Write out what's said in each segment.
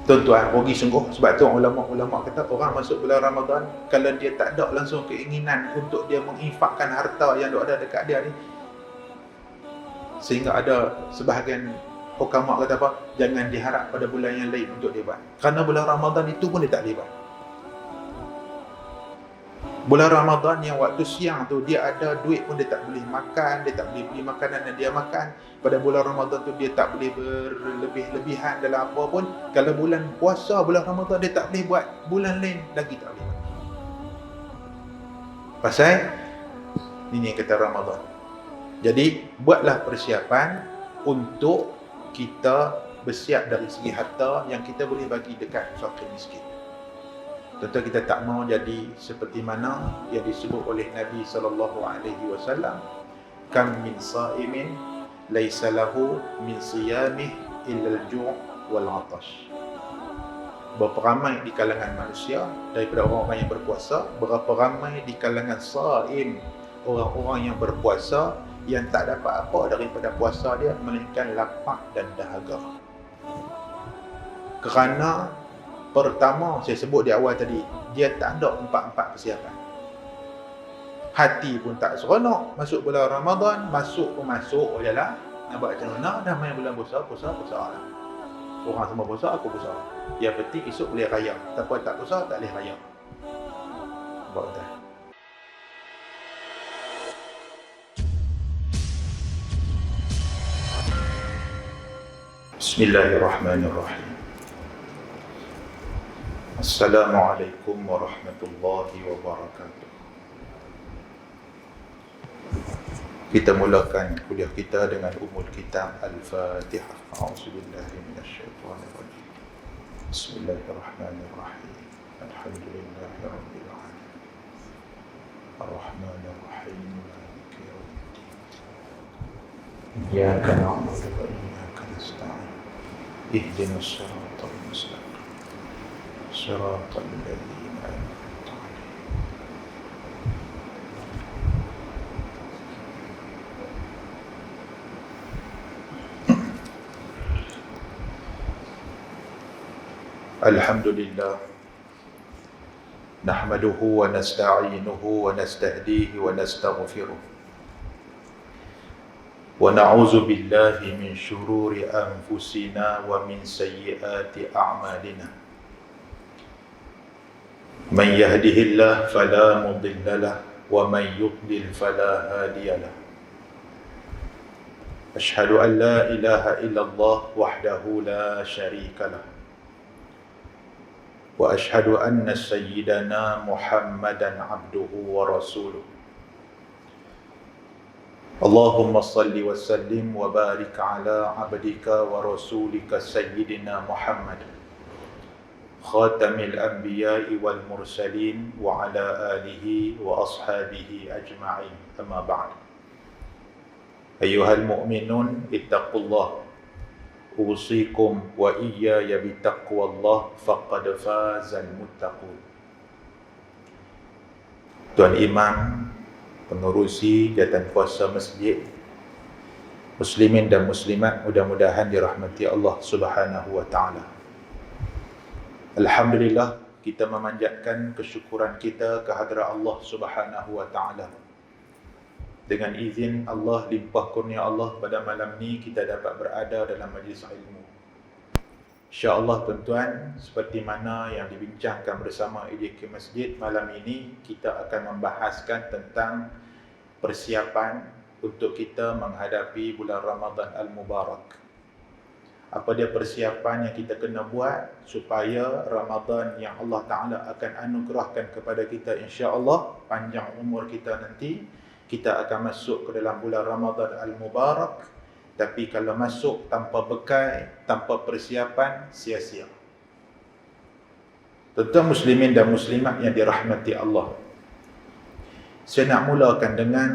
Tuan-tuan, rugi sungguh. Sebab tu ulama-ulama kata orang masuk bulan Ramadan, kalau dia tak ada langsung keinginan untuk dia menginfakkan harta yang ada dekat dia ni, sehingga ada sebahagian hukama kata apa, jangan diharap pada bulan yang lain untuk dia buat, kerana bulan Ramadan itu pun dia tak boleh buat. Bulan Ramadan yang waktu siang tu dia ada duit pun dia tak boleh makan, dia tak boleh beli makanan yang dia makan. Pada bulan Ramadan tu dia tak boleh berlebih-lebihan dalam apa pun. Kalau bulan puasa, bulan Ramadan dia tak boleh buat, bulan lain lagi tak boleh buat. Pasal ini yang kata Ramadan. Jadi buatlah persiapan untuk kita bersiap dari segi harta yang kita boleh bagi dekat fakir miskin. Tentu kita tak mau jadi seperti mana yang disebut oleh Nabi SAW, kam min sa'imin laisa lahu min siyamih illa al-ju' wal 'atash. Berapa ramai di kalangan manusia daripada orang-orang yang berpuasa, berapa ramai di kalangan sa'im, orang-orang yang berpuasa yang tak dapat apa daripada puasa dia melainkan lapar dan dahaga. Kerana pertama, saya sebut di awal tadi, dia tak ada empat-empat persiapan. Hati pun tak seronok. Masuk bulan Ramadan, masuk je lah. Nak buat macam mana? Dah main bulan puasa lah. Orang semua puasa, aku puasa. Yang penting esok boleh raya. Tapi tak puasa, tak boleh raya. Buat dah. Bismillahirrahmanirrahim. Assalamualaikum warahmatullahi wabarakatuh. Kita mulakan kuliah kita dengan umul kitab Al-Fatihah. A'udzubillahi minasyaitonir rajim. Bismillahirrahmanirrahim. Alhamdulillahi rabbil alamin. Ar-Rahmanir Rahim. Maliki yaumiddin. Iyyaka na'budu wa iyyaka nasta'in. Ihdinas siratal mustaqim. صراط الذين أنعمت عليهم. الحمد لله نحمده ونستعينه ونستهديه ونستغفره ونعوذ بالله من شرور أنفسنا ومن سيئات أعمالنا. من يهده الله فلا مضل له ومن يضلل فلا هادي له. أشهد أن لا إله إلا الله وحده لا شريك له وأشهد أن سيدنا محمدا عبده ورسوله. اللهم صل وسلم وبارك على عبدك ورسولك سيدنا محمد خاتم الأنبياء والمرسلين وعلى آله وأصحابه أجمعين. أما بعد. أيها المؤمنون اتقوا الله أوصيكم وإياي بتقوى الله فقد فاز المتقون. Tuan Imam, pengurusi jawatan kuasa masjid, muslimin dan muslimat, mudah-mudahan dirahmati Allah Subhanahu wa taala. Alhamdulillah, kita memanjatkan kesyukuran kita kehadrat Allah Subhanahu wa taala. Dengan izin Allah, limpah kurnia Allah, pada malam ni kita dapat berada dalam majlis ilmu. InsyaAllah tuan-tuan, seperti mana yang dibincangkan bersama AJK Masjid, malam ini kita akan membahaskan tentang persiapan untuk kita menghadapi bulan Ramadan Al-Mubarak. Apa dia persiapan yang kita kena buat supaya Ramadan yang Allah Ta'ala akan anugerahkan kepada kita, insya-Allah panjang umur kita nanti, kita akan masuk ke dalam bulan Ramadan Al-Mubarak. Tapi kalau masuk tanpa bekal, tanpa persiapan, sia-sia. Tentu muslimin dan muslimat yang dirahmati Allah, saya nak mulakan dengan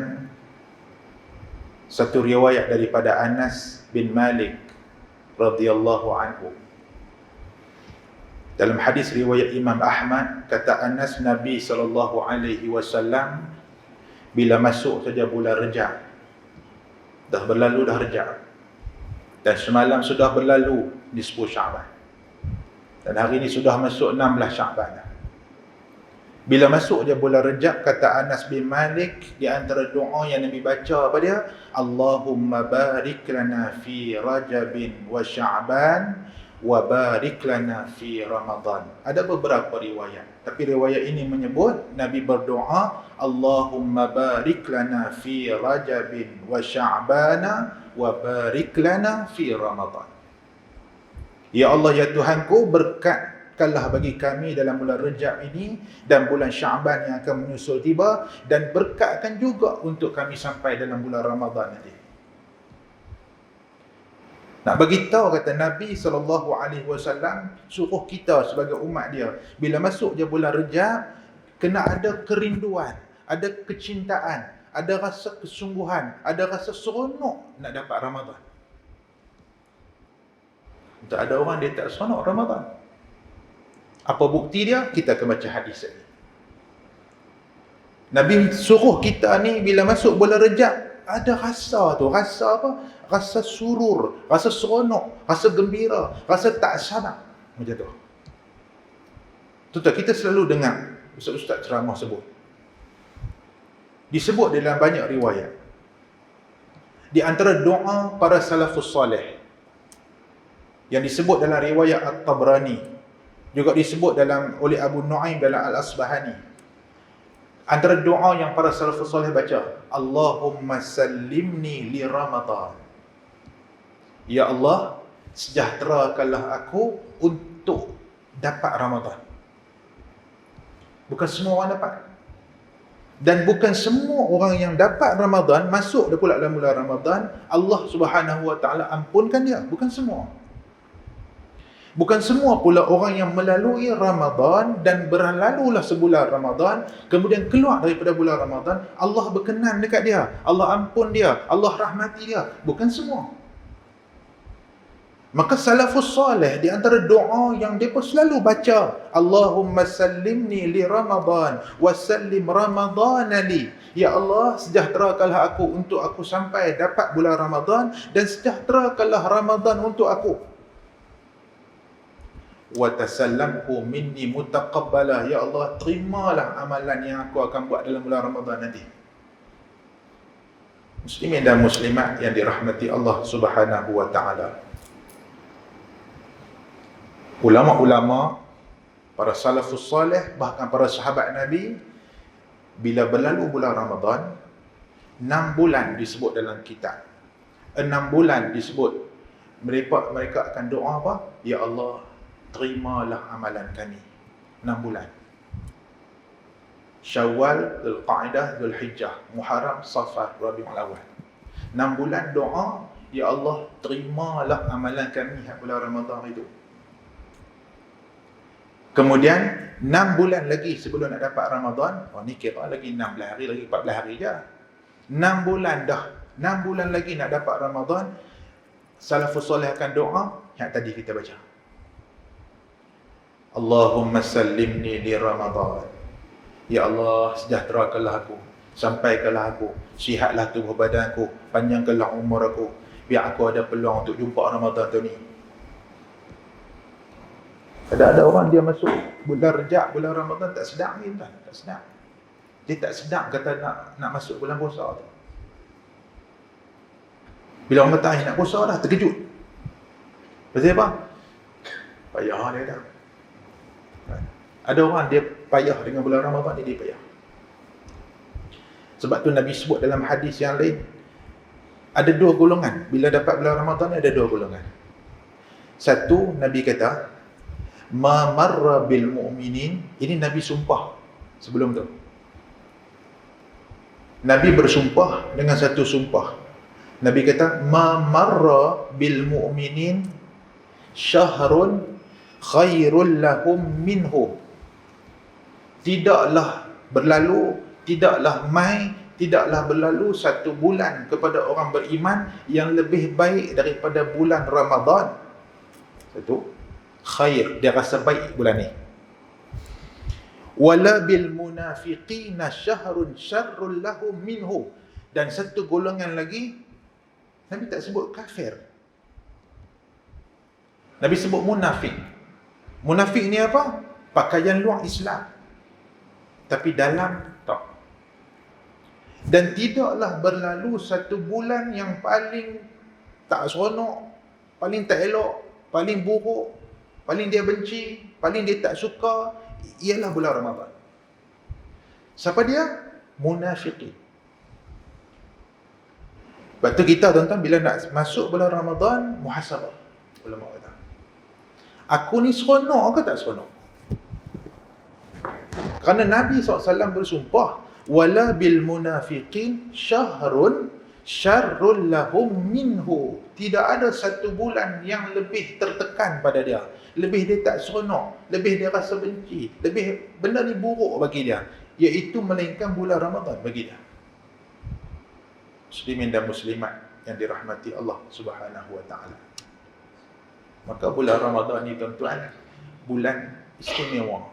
satu riwayat daripada Anas bin Malik radhiyallahu anhu. Dalam hadis riwayat Imam Ahmad, kata Anas, Nabi SAW bila masuk saja bulan Rejab, dah berlalu dah Rejab, dan semalam sudah berlalu nisfu Syaban, Dan hari ini sudah masuk 16 Syaban dah. Bila masuk je bulan Rejab, kata Anas bin Malik, di antara doa yang Nabi baca apa dia? Allahumma barik lana fi Rajabin wa Sya'ban wa barik lana fi Ramadan. Ada beberapa riwayat, tapi riwayat ini menyebut Nabi berdoa Allahumma barik lana fi Rajabin wa Sya'bana wa barik lana fi Ramadan. Ya Allah, ya Tuhanku, berkatkanlah bagi kami dalam bulan Rejab ini dan bulan Sya'ban yang akan menyusul tiba, dan berkatkan juga untuk kami sampai dalam bulan Ramadan nanti. Nak bagi tahu, kata Nabi SAW suruh kita sebagai umat dia, bila masuk je bulan Rejab, kena ada kerinduan, ada kecintaan, ada rasa kesungguhan, ada rasa seronok nak dapat Ramadan. Tak ada orang dia tak seronok Ramadan. Apa bukti dia? Kita akan baca hadis ini. Nabi suruh kita ni bila masuk bulan Rejab, ada rasa tu. Rasa apa? Rasa surur, rasa seronok, rasa gembira, rasa tak sabar. Macam tu. Tuan-tuan, kita selalu dengar ustaz-ustaz ceramah sebut. Disebut dalam banyak riwayat. Di antara doa para salafus salih yang disebut dalam riwayat At-Tabrani, juga disebut oleh Abu Nu'aim dalam Al-Asbahani. Antara doa yang para salafus salih baca, Allahumma sallimni li Ramadan. Ya Allah, sejahterakanlah aku untuk dapat Ramadan. Bukan semua orang dapat. Dan bukan semua orang yang dapat Ramadan, masuk pula dalam bulan Ramadan, Allah Subhanahu Wa Taala ampunkan dia. Bukan semua. Bukan semua pula orang yang melalui Ramadan dan berlalulah sebulan Ramadan, kemudian keluar daripada bulan Ramadan, Allah berkenan dekat dia, Allah ampun dia, Allah rahmati dia. Bukan semua. Maka salafus salih di antara doa yang mereka selalu baca, Allahumma sallimni li Ramadan wa sallim Ramadana li. Ya Allah, sejahterakanlah aku untuk aku sampai dapat bulan Ramadan, dan sejahterakanlah Ramadan untuk aku. Wa tasallamhu minni mutaqabbalah. Ya Allah, terimalah amalan yang aku akan buat dalam bulan Ramadan nanti. Muslimin dan muslimat yang dirahmati Allah Subhanahu Wa Taala. Ulama-ulama, para salafus salih, bahkan para sahabat Nabi, bila berlalu bulan Ramadan, 6 bulan disebut dalam kitab. 6 bulan disebut. Mereka akan doa apa? Ya Allah, terimalah amalan kami. 6 bulan. Syawal, Dzulqa'dah, Dzulhijjah, Muharram, Safar, Rabiul Awal. 6 bulan doa, ya Allah, terimalah amalan kami bulan Ramadan itu. Kemudian 6 bulan lagi sebelum nak dapat Ramadan, ni kira lagi 16 hari, lagi 14 hari je. 6 bulan dah. 6 bulan lagi nak dapat Ramadan, salafus salih akan doa yang tadi kita baca. Allahumma sallimni li Ramadan. Ya Allah, sejahterakanlah aku, sampaikanlah aku, sihatlah tubuh badanku, panjangkanlah umur aku, biar aku ada peluang untuk jumpa Ramadan tu ni. Ada orang dia masuk bulan Rejab, bulan Ramadan tak sedap ni, tak sedap. Dia tak sedap kata nak masuk bulan puasa tu. Bila orang kata nak puasa dah, terkejut. Pasal apa? Payah dia dah. Ada orang dia payah dengan bulan Ramadan ni, dia payah. Sebab tu Nabi sebut dalam hadis yang lain, ada 2 golongan. Bila dapat bulan Ramadan ni ada 2 golongan. Satu, Nabi kata, ma marra bil mu'minin. Ini Nabi sumpah sebelum tu. Nabi bersumpah dengan satu sumpah. Nabi kata, ma marra bil mu'minin syahrun khairul lahum minhu. Tidaklah berlalu, tidaklah berlalu satu bulan kepada orang beriman yang lebih baik daripada bulan Ramadan. Satu, khair, dia rasa baik bulan ni. Wala bil munafiqina syahrun syarrul lahum minhu. Dan satu golongan lagi, Nabi tak sebut kafir, Nabi sebut munafik. Munafik ni apa? Pakaian luar Islam, tapi dalam tak. Dan tidaklah berlalu satu bulan yang paling tak seronok, paling tak elok, paling buruk, paling dia benci, paling dia tak suka, ialah bulan Ramadan. Siapa dia? Munafiqin. Sebab tu kita tuan-tuan bila nak masuk bulan Ramadan, muhasabah. Ulama kata, aku ni seronok ke tak seronok? Kerana Nabi SAW bersumpah, wala bil munafiqin syahrun syarrul lahum minhu. Tidak ada satu bulan yang lebih tertekan pada dia, lebih dia tak seronok, lebih dia rasa benci, lebih benda ni buruk bagi dia, iaitu melainkan bulan Ramadan bagi dia. Muslimin dan muslimat yang dirahmati Allah Subhanahu wa taala. Maka bulan Ramadan ni tuan-tuan, bulan istimewa.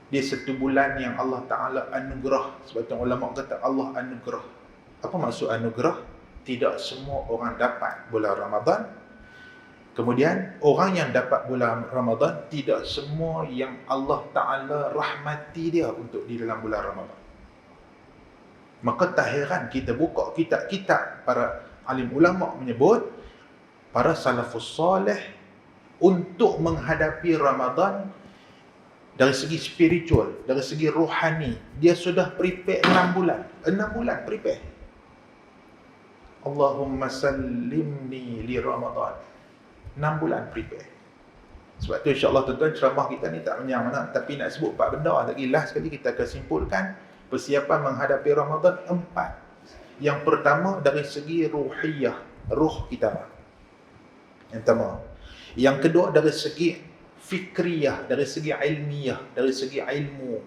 Dia satu bulan yang Allah Ta'ala anugerah. Sebab tu ulama kata Allah anugerah. Apa maksud anugerah? Tidak semua orang dapat bulan Ramadan. Kemudian orang yang dapat bulan Ramadan, tidak semua yang Allah Ta'ala rahmati dia untuk di dalam bulan Ramadan. Maka tak heran kita buka kitab-kitab para alim ulama menyebut para salafus salih untuk menghadapi Ramadan dari segi spiritual, dari segi rohani, dia sudah prepare 6 bulan. 6 bulan prepare. Allahumma sallimni li Ramadan. 6 bulan prepare. Sebab tu insya-Allah tuan-tuan ceramah kita ni tak banyak mana, tapi nak sebut 4 benda. Lagi last sekali kita akan simpulkan persiapan menghadapi Ramadan 4. Yang pertama dari segi ruhiyah, ruh kita. Yang pertama. Yang kedua dari segi fikriyah, dari segi ilmiah, dari segi ilmu.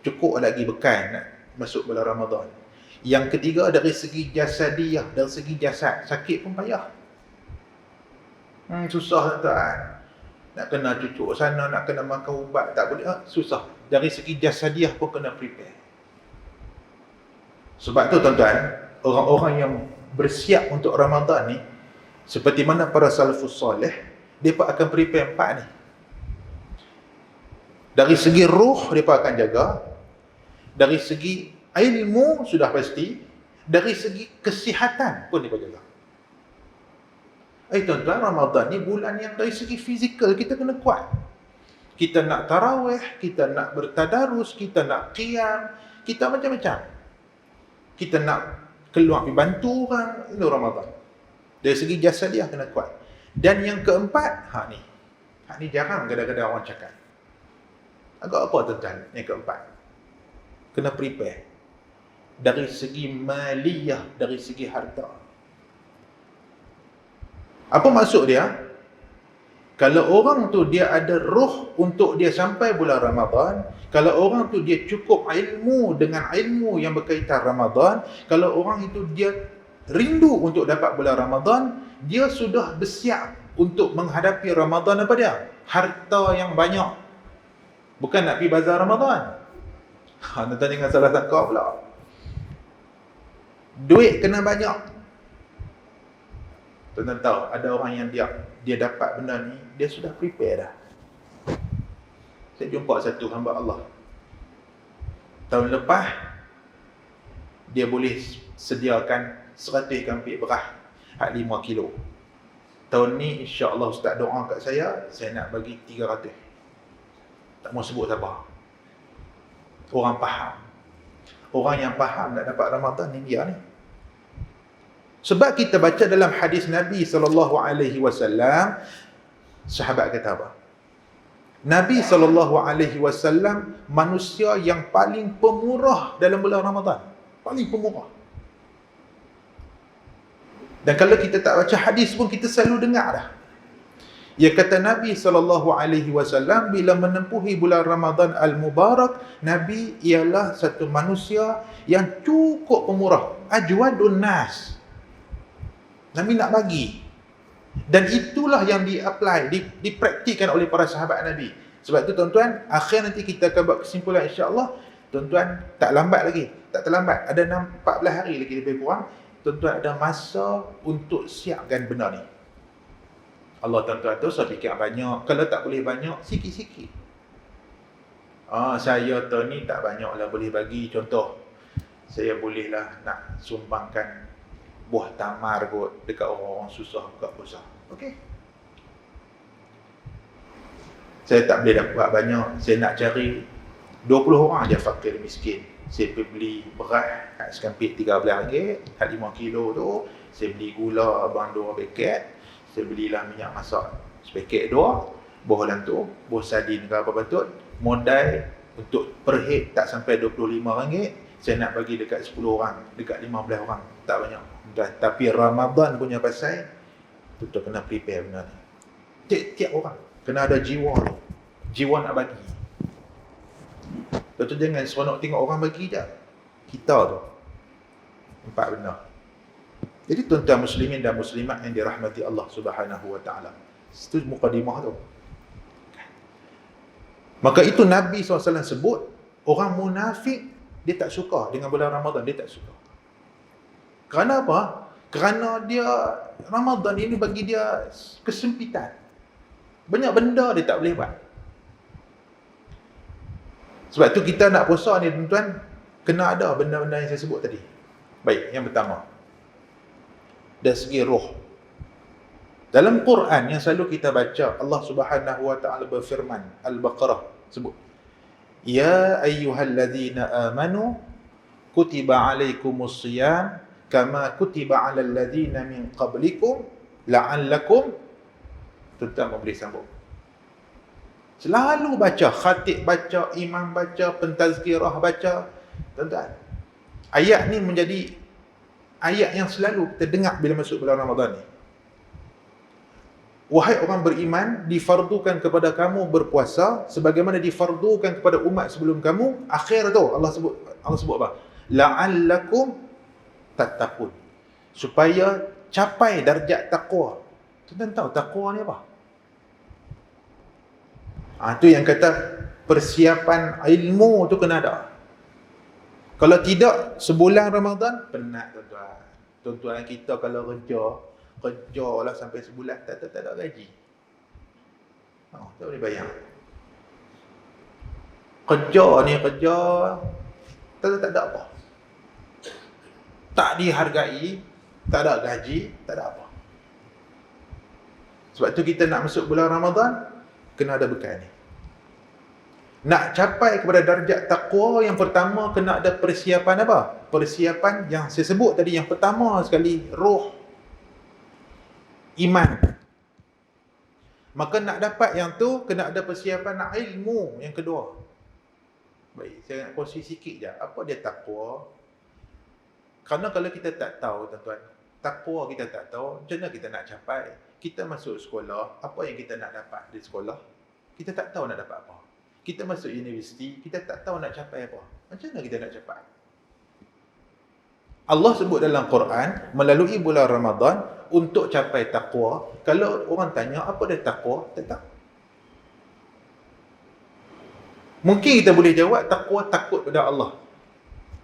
Cukup lagi bekal nak masuk bulan Ramadan. Yang ketiga dari segi jasadiyah, dari segi jasad, sakit pun payah. Susah tuan. Nak kena cucuk sana, nak kena makan ubat, tak boleh, susah. Dari segi jasadiyah pun kena prepare. Sebab tu tuan-tuan, orang-orang yang bersiap untuk Ramadan ni, seperti mana para salafus salih, mereka akan prepare 4 ni. Dari segi ruh, mereka akan jaga. Dari segi ilmu, sudah pasti. Dari segi kesihatan pun mereka jaga. Tuan-tuan, Ramadan ni bulan yang dari segi fizikal kita kena kuat. Kita nak tarawih, kita nak bertadarus, kita nak qiyam, kita macam-macam. Kita nak keluar pergi bantu orang, itu Ramadan. Dari segi jasadiah kena kuat. Dan yang keempat, hak ni jarang kadang-kadang orang cakap. Agak apa tuan-tuan? Yang keempat, kena prepare dari segi maliyah, dari segi harta. Apa maksud dia? Kalau orang tu dia ada ruh untuk dia sampai bulan Ramadan, kalau orang tu dia cukup ilmu dengan ilmu yang berkaitan Ramadan, kalau orang itu dia rindu untuk dapat bulan Ramadan, dia sudah bersiap untuk menghadapi Ramadan apa dia? Harta yang banyak. Bukan nak pergi bazar Ramadan. Tuan-tuan jangan salah sangka pula. Duit kena banyak. Tuan-tuan tahu, ada orang yang dia dapat benda ni, dia sudah prepare dah. Saya jumpa satu hamba Allah. Tahun lepas, dia boleh sediakan 100 kampik beras, 5 kilo. Tahun ni insya-Allah Ustaz doa kat saya nak bagi 300. Tak mau sebut siapa. Orang faham. Orang yang faham nak dapat Ramadan ni dia ni. Sebab kita baca dalam hadis Nabi SAW, sahabat kata apa? Nabi SAW manusia yang paling pemurah dalam bulan Ramadan. Paling pemurah. Dan kalau kita tak baca hadis pun kita selalu dengar dah. Ia kata Nabi SAW, bila menempuhi bulan Ramadan Al-Mubarak, Nabi ialah satu manusia yang cukup pemurah. Ajwadun nas. Nabi nak bagi. Dan itulah yang di-apply, dipraktikkan oleh para sahabat Nabi. Sebab tu tuan-tuan, akhir nanti kita akan buat kesimpulan insya-Allah. Tuan-tuan, tak lambat lagi. Tak terlambat. Ada 14 hari lagi lebih kurang. Tuan-tuan ada masa untuk siapkan benda ni. Allah tuan-tuan tu saya fikir banyak. Kalau tak boleh banyak, sikit-sikit. Saya tu ni tak banyak lah boleh bagi. Contoh, saya bolehlah nak sumbangkan buah tamar kot dekat orang-orang susah buka puasa. Okey. Saya tak boleh dapat banyak. Saya nak cari 20 orang je fakir miskin. Saya pergi beli beras kat sekampit RM13, kat 5 kilo tu. Saya beli gula abang 2 paket. Saya belilah minyak masak sepaket 2. Bohlan tu, boh sardin ke apa betul. Modal untuk per head tak sampai RM25. Saya nak bagi dekat 10 orang, dekat 15 orang. Tak banyak. Tapi Ramadan punya pasal, tu kena prepare benda ni. Tiap-tiap orang kena ada jiwa tu. Jiwa nak bagi. Tu jangan seronok tengok orang bagi je. Kita tu. Empat benda. Jadi tuan-tuan muslimin dan muslimat yang dirahmati Allah Subhanahu wa taala. Itu mukadimah tu. Maka itu Nabi SAW sebut, orang munafik dia tak suka dengan bulan Ramadan, dia tak suka. Kerana apa? Kerana dia Ramadan ini bagi dia kesempitan. Banyak benda dia tak boleh buat. Sebab tu kita nak puasa ni tuan-tuan, kena ada benda-benda yang saya sebut tadi. Baik, yang pertama, dari segi roh. Dalam Quran yang selalu kita baca, Allah Subhanahu wa taala berfirman, Al-Baqarah sebut, Ya ayyuhalladzina amanu kutiba alaikumus siyam kama kutiba alal ladzina min qablikum la'allakum, tuan-tuan boleh sambung. Selalu baca, khatib baca, imam baca, pentazkirah baca. Tuan-tuan, ayat ni menjadi ayat yang selalu kita dengar bila masuk bulan Ramadan ni. Wahai orang beriman, difardukan kepada kamu berpuasa sebagaimana difardukan kepada umat sebelum kamu. Akhir tu Allah sebut apa? La'allakum tattaqun. Supaya capai darjat takwa. Tuan-tuan tahu takwa ni apa? Tu yang kata persiapan ilmu tu kena ada. Kalau tidak, sebulan Ramadan penat tuan-tuan. Tuan-tuan kita kalau kerja lah sampai sebulan tak ada gaji. Tak boleh bayar. Kerja tak ada apa. Tak dihargai, tak ada gaji, tak ada apa. Sebab tu kita nak masuk bulan Ramadan, kena ada bekal ni. Nak capai kepada darjat taqwa, yang pertama kena ada persiapan apa? Persiapan yang saya sebut tadi, yang pertama sekali, roh, iman. Maka nak dapat yang tu, kena ada persiapan ilmu yang kedua. Baik, saya nak kongsi sikit je. Apa dia taqwa? Kerana kalau kita tak tahu, tuan-tuan, taqwa kita tak tahu, macam mana kita nak capai? Kita masuk sekolah, apa yang kita nak dapat di sekolah? Kita tak tahu nak dapat apa. Kita masuk universiti, kita tak tahu nak capai apa. Macam mana kita nak capai? Allah sebut dalam Quran, melalui bulan Ramadan, untuk capai taqwa. Kalau orang tanya, apa dia taqwa? Tak tahu. Mungkin kita boleh jawab, taqwa takut pada Allah.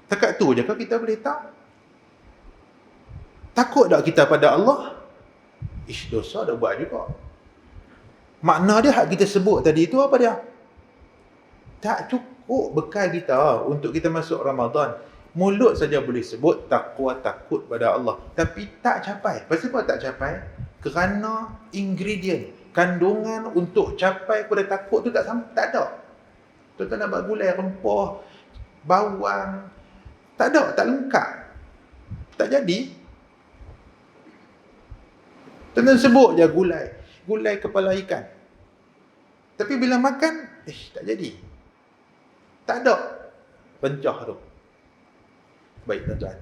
Takat tu je kan kita boleh tahu? Takut tak kita pada Allah? Dosa dah buat juga. Makna dia hak kita sebut tadi itu apa dia? Tak cukup bekal kita untuk kita masuk Ramadan. Mulut saja boleh sebut takwa takut pada Allah, tapi tak capai. Pasal apa tak capai? Kerana ingredient, kandungan untuk capai pada takut tu tak ada. Tuan-tuan nak buat gulai rempah, bawang, tak ada, tak lengkap. Tak jadi. Tuan-tuan sebut je gulai kepala ikan. Tapi bila makan, tak jadi. Tak ada pencah tu. Baik tuan-tuan,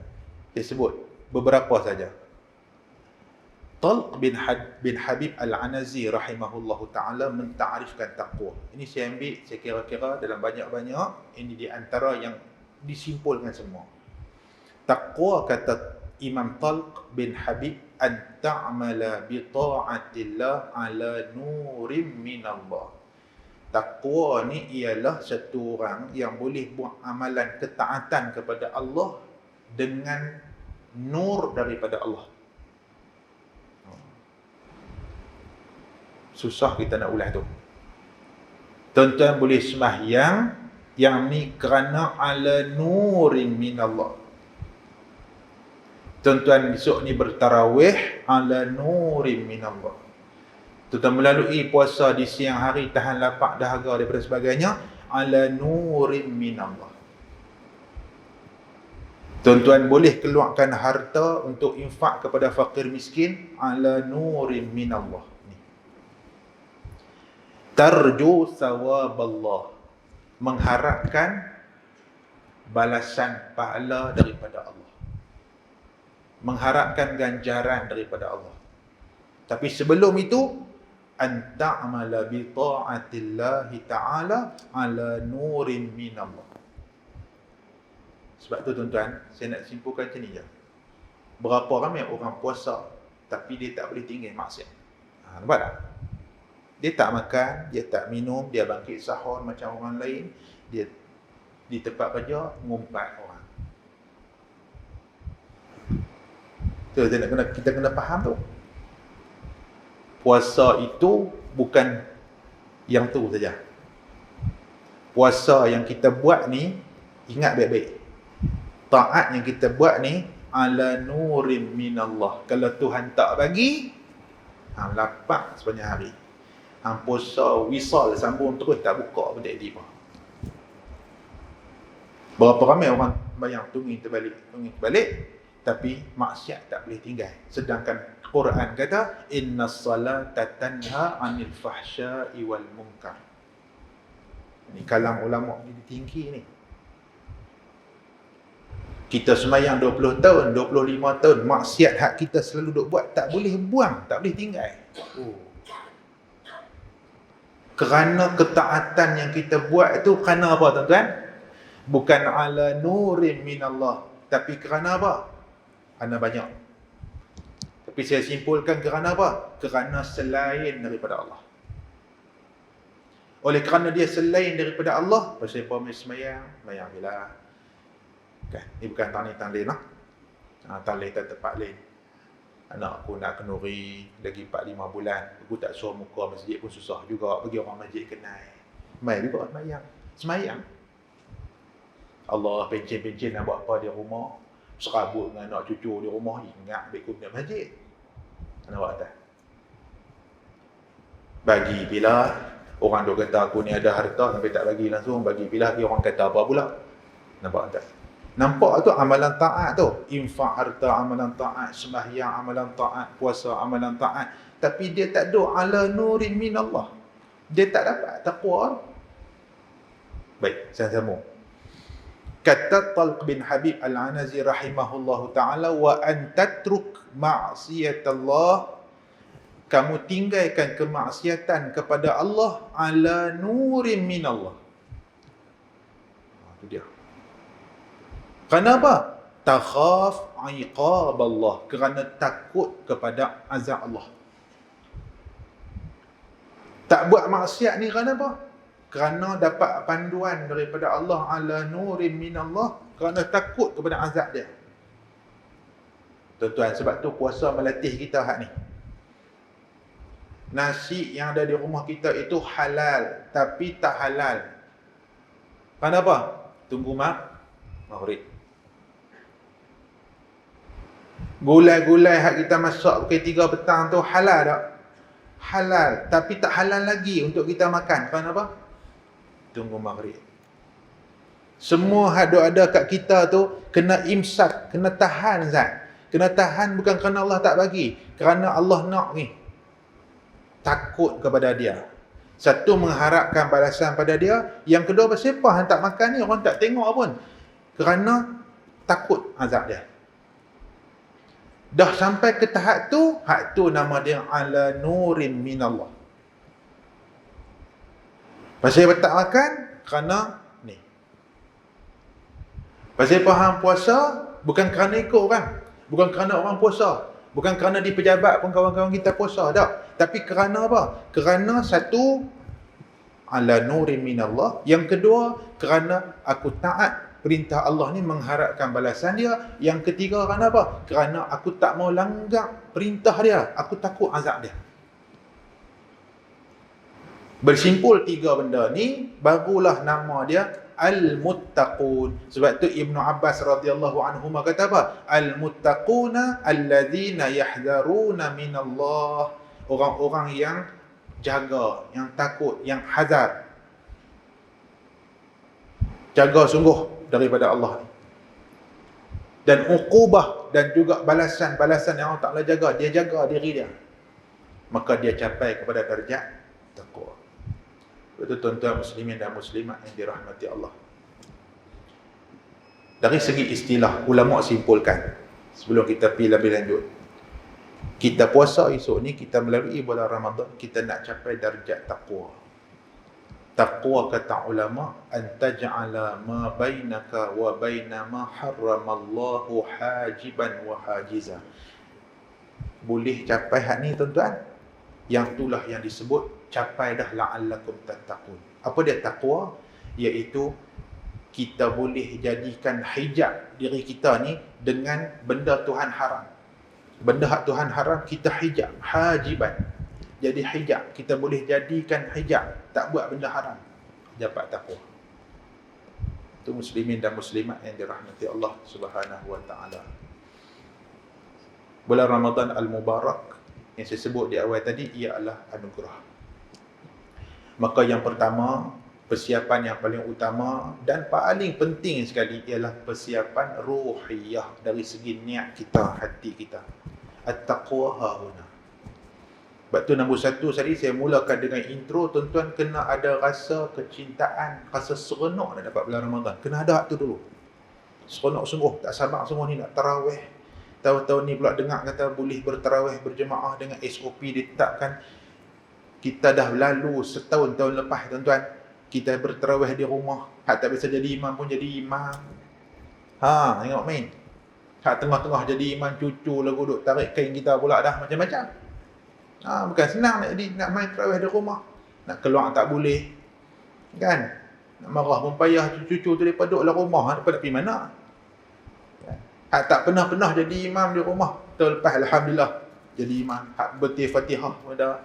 saya sebut beberapa saja. Talq bin Habib Al-Anazi rahimahullahu ta'ala mentarifkan taqwa. Ini saya ambil, saya kira-kira dalam banyak-banyak, ini di antara yang disimpulkan semua. Taqwa, kata Imam Talq bin Habib, an ta'mala bi ta'atillah ala nurim minallah. Taqwa ni ialah satu orang yang boleh buat amalan ketaatan kepada Allah dengan nur daripada Allah. Susah kita nak ulas tu. Tuan-tuan boleh sembahyang yang ni kerana ala nurin minallah. Tuan-tuan besok ni bertarawih ala nurin minallah. Tuan-tuan melalui puasa di siang hari, tahan lapar dahaga daripada sebagainya, ala nurin minallah. Tuan-tuan boleh keluarkan harta untuk infak kepada fakir miskin, ala nurin minallah. Tarju sawaballah, mengharapkan balasan pahala daripada Allah, mengharapkan ganjaran daripada Allah. Tapi sebelum itu, an ta'mala bi ta'atillahi ta'ala ala nurin minallah. Sebab tu tuan-tuan, saya nak simpulkan macam ni je. Berapa ramai orang puasa tapi dia tak boleh tinggal maksiat. Nampak tak? Dia tak makan, dia tak minum, dia bangkit sahur macam orang lain, dia di tempat kerja ngumpat orang. Tu kita kena faham tu. Puasa itu bukan yang tu saja. Puasa yang kita buat ni, ingat baik-baik, taat yang kita buat ni ala nurim minallah. Kalau Tuhan tak bagi, lapar sepanjang hari. Puasa wisal sambung terus, tak buka pun tak edip. Berapa ramai orang bayang tunggu terbalik, tapi maksiat tak boleh tinggal. Sedangkan Quran kata innas salata tanha 'anil fahsya'i wal munkar. Ini kalam ulama ni tinggi ni. Kita sembahyang 20 tahun, 25 tahun, maksiat hak kita selalu duk buat, tak boleh buang, tak boleh tinggal. Kerana ketaatan yang kita buat itu kerana apa tuan-tuan? Bukan ala nurin minallah, tapi kerana apa? Kerana banyak. Tapi saya simpulkan kerana apa? Kerana selain daripada Allah. Oleh kerana dia selain daripada Allah, pasal apa sembahyang bila. Kan, ni bukan tali lah. Tali tempat lain. Anak aku nak kenuri lagi 4-5 bulan, aku tak suruh muka masjid pun susah juga, bagi orang masjid kenal. Mai juga semayang. Allah pencen-pencen nak buat apa di rumah, serabut dengan anak cucu di rumah, ingat ambil kumpulan masjid. Nak buat tak? Bagi bila orang duk kata aku ni ada harta sampai tak bagi langsung, bagi bila lagi orang kata apa pula? Nampak tak? Nampak tu amalan taat tu. Infak harta amalan taat, sembahyang amalan taat, puasa amalan taat. Tapi dia tak ada ala nurin minallah. Dia tak dapat taqwa. Baik, saya sambung. Kata Talq bin Habib Al-Anazi rahimahullahu ta'ala, wa an tatruk ma'siyatallah, kamu tinggalkan kemaksiatan kepada Allah ala nurin minallah. Itu dia. Kenapa? Takhaf iqab Allah, kerana takut kepada azab Allah. Tak buat maksiat ni kerana apa? Kerana dapat panduan daripada Allah ala nurin minallah, kerana takut kepada azab dia. Tuan-tuan, sebab tu puasa melatih kita hak ni. Nasi yang ada di rumah kita itu halal, tapi tak halal. Kenapa? Tunggu maghrib. Gulai-gulai hak kita masak pukul 3 petang tu halal tak? Halal, tapi tak halal lagi untuk kita makan. Kenapa? Tunggu maghrib. Semua hak ada kat kita tu kena imsak, kena tahan Zat. Kena tahan bukan kerana Allah tak bagi, kerana Allah nak ni. Takut kepada dia. Satu, mengharapkan balasan pada dia. Yang kedua, pasal apa hang tak makan ni, orang tak tengok pun. Kerana takut azab dia. Dah sampai ke tahap tu, hak tu nama dia ala nurin minallah. Pasal apa tak makan? Kerana ni. Pasal apa hang puasa? Bukan kerana ikut orang. Bukan kerana orang puasa. Bukan kerana di pejabat pun kawan-kawan kita puasa. Tak. Tapi kerana apa? Kerana satu, ala nurin minallah. Yang kedua, kerana aku taat perintah Allah ni, mengharapkan balasan dia. Yang ketiga, kerana apa? Kerana aku tak mau langgar perintah dia. Aku takut azab dia. Bersimpul tiga benda ni, barulah nama dia Al-Muttaqun. Sebab tu Ibnu Abbas radhiyallahu anhuma kata apa? Al-Muttaquna alladzina yahdharuna minallah. Orang-orang yang jaga, yang takut, yang hazar. Jaga sungguh daripada Allah. Dan uqubah dan juga balasan-balasan yang Allah Ta'ala jaga, dia jaga diri dia. Maka dia capai kepada darjat taqwa. Betul tuan-tuan muslimin dan muslimat yang dirahmati Allah. Dari segi istilah, ulama simpulkan sebelum kita pergi lebih lanjut. Kita puasa esok ni, kita melalui bulan Ramadan, kita nak capai darjat taqwa. Taqwa kata ulama, an taj'ala ma bainaka wa baina ma harramallahu hajiban wa hajiza. Boleh capai hak ni tuan-tuan? Yang itulah yang disebut capai dah la'allakum tattaqun. Apa dia taqwa? Iaitu kita boleh jadikan hijab diri kita ni dengan benda Tuhan haram. Benda hak Tuhan haram kita hijab, hajiban. Jadi hijab, kita boleh jadikan hijab, tak buat benda haram. Dapat taqwa. Itu muslimin dan muslimat yang dirahmati Allah Subhanahu wa taala. Bulan Ramadan al-Mubarak yang saya sebut di awal tadi ialah anugerah. Maka yang pertama, persiapan yang paling utama dan paling penting sekali ialah persiapan ruhiyah dari segi niat kita, hati kita. At-taqwa hahuna. Sebab tu nombor satu tadi saya mulakan dengan intro, tuan-tuan kena ada rasa kecintaan, rasa seronok nak dapat bulan Ramadan. Kena ada hak tu dulu. Seronok sungguh, tak sabar sungguh ni nak tarawih. Tahun-tahun ni pula dengar kata boleh bertarawih berjemaah dengan SOP ditetapkan. Kita dah lalu setahun tahun lepas tuan-tuan, kita bertarawih di rumah. Hak tak biasa jadi imam pun jadi imam. Tengok main. Hak tengah-tengah jadi imam, cucu lagu duk tarik kain kita pula dah macam-macam. Bukan senang nak main tarawih di rumah. Nak keluar tak boleh. Kan? Nak marah pun payah, cucu tu daripada duduk dalam rumah, nak pergi mana? Hak tak pernah jadi imam di rumah. Tahun lepas alhamdulillah jadi imam. Hak berhenti Fatihah pun dah.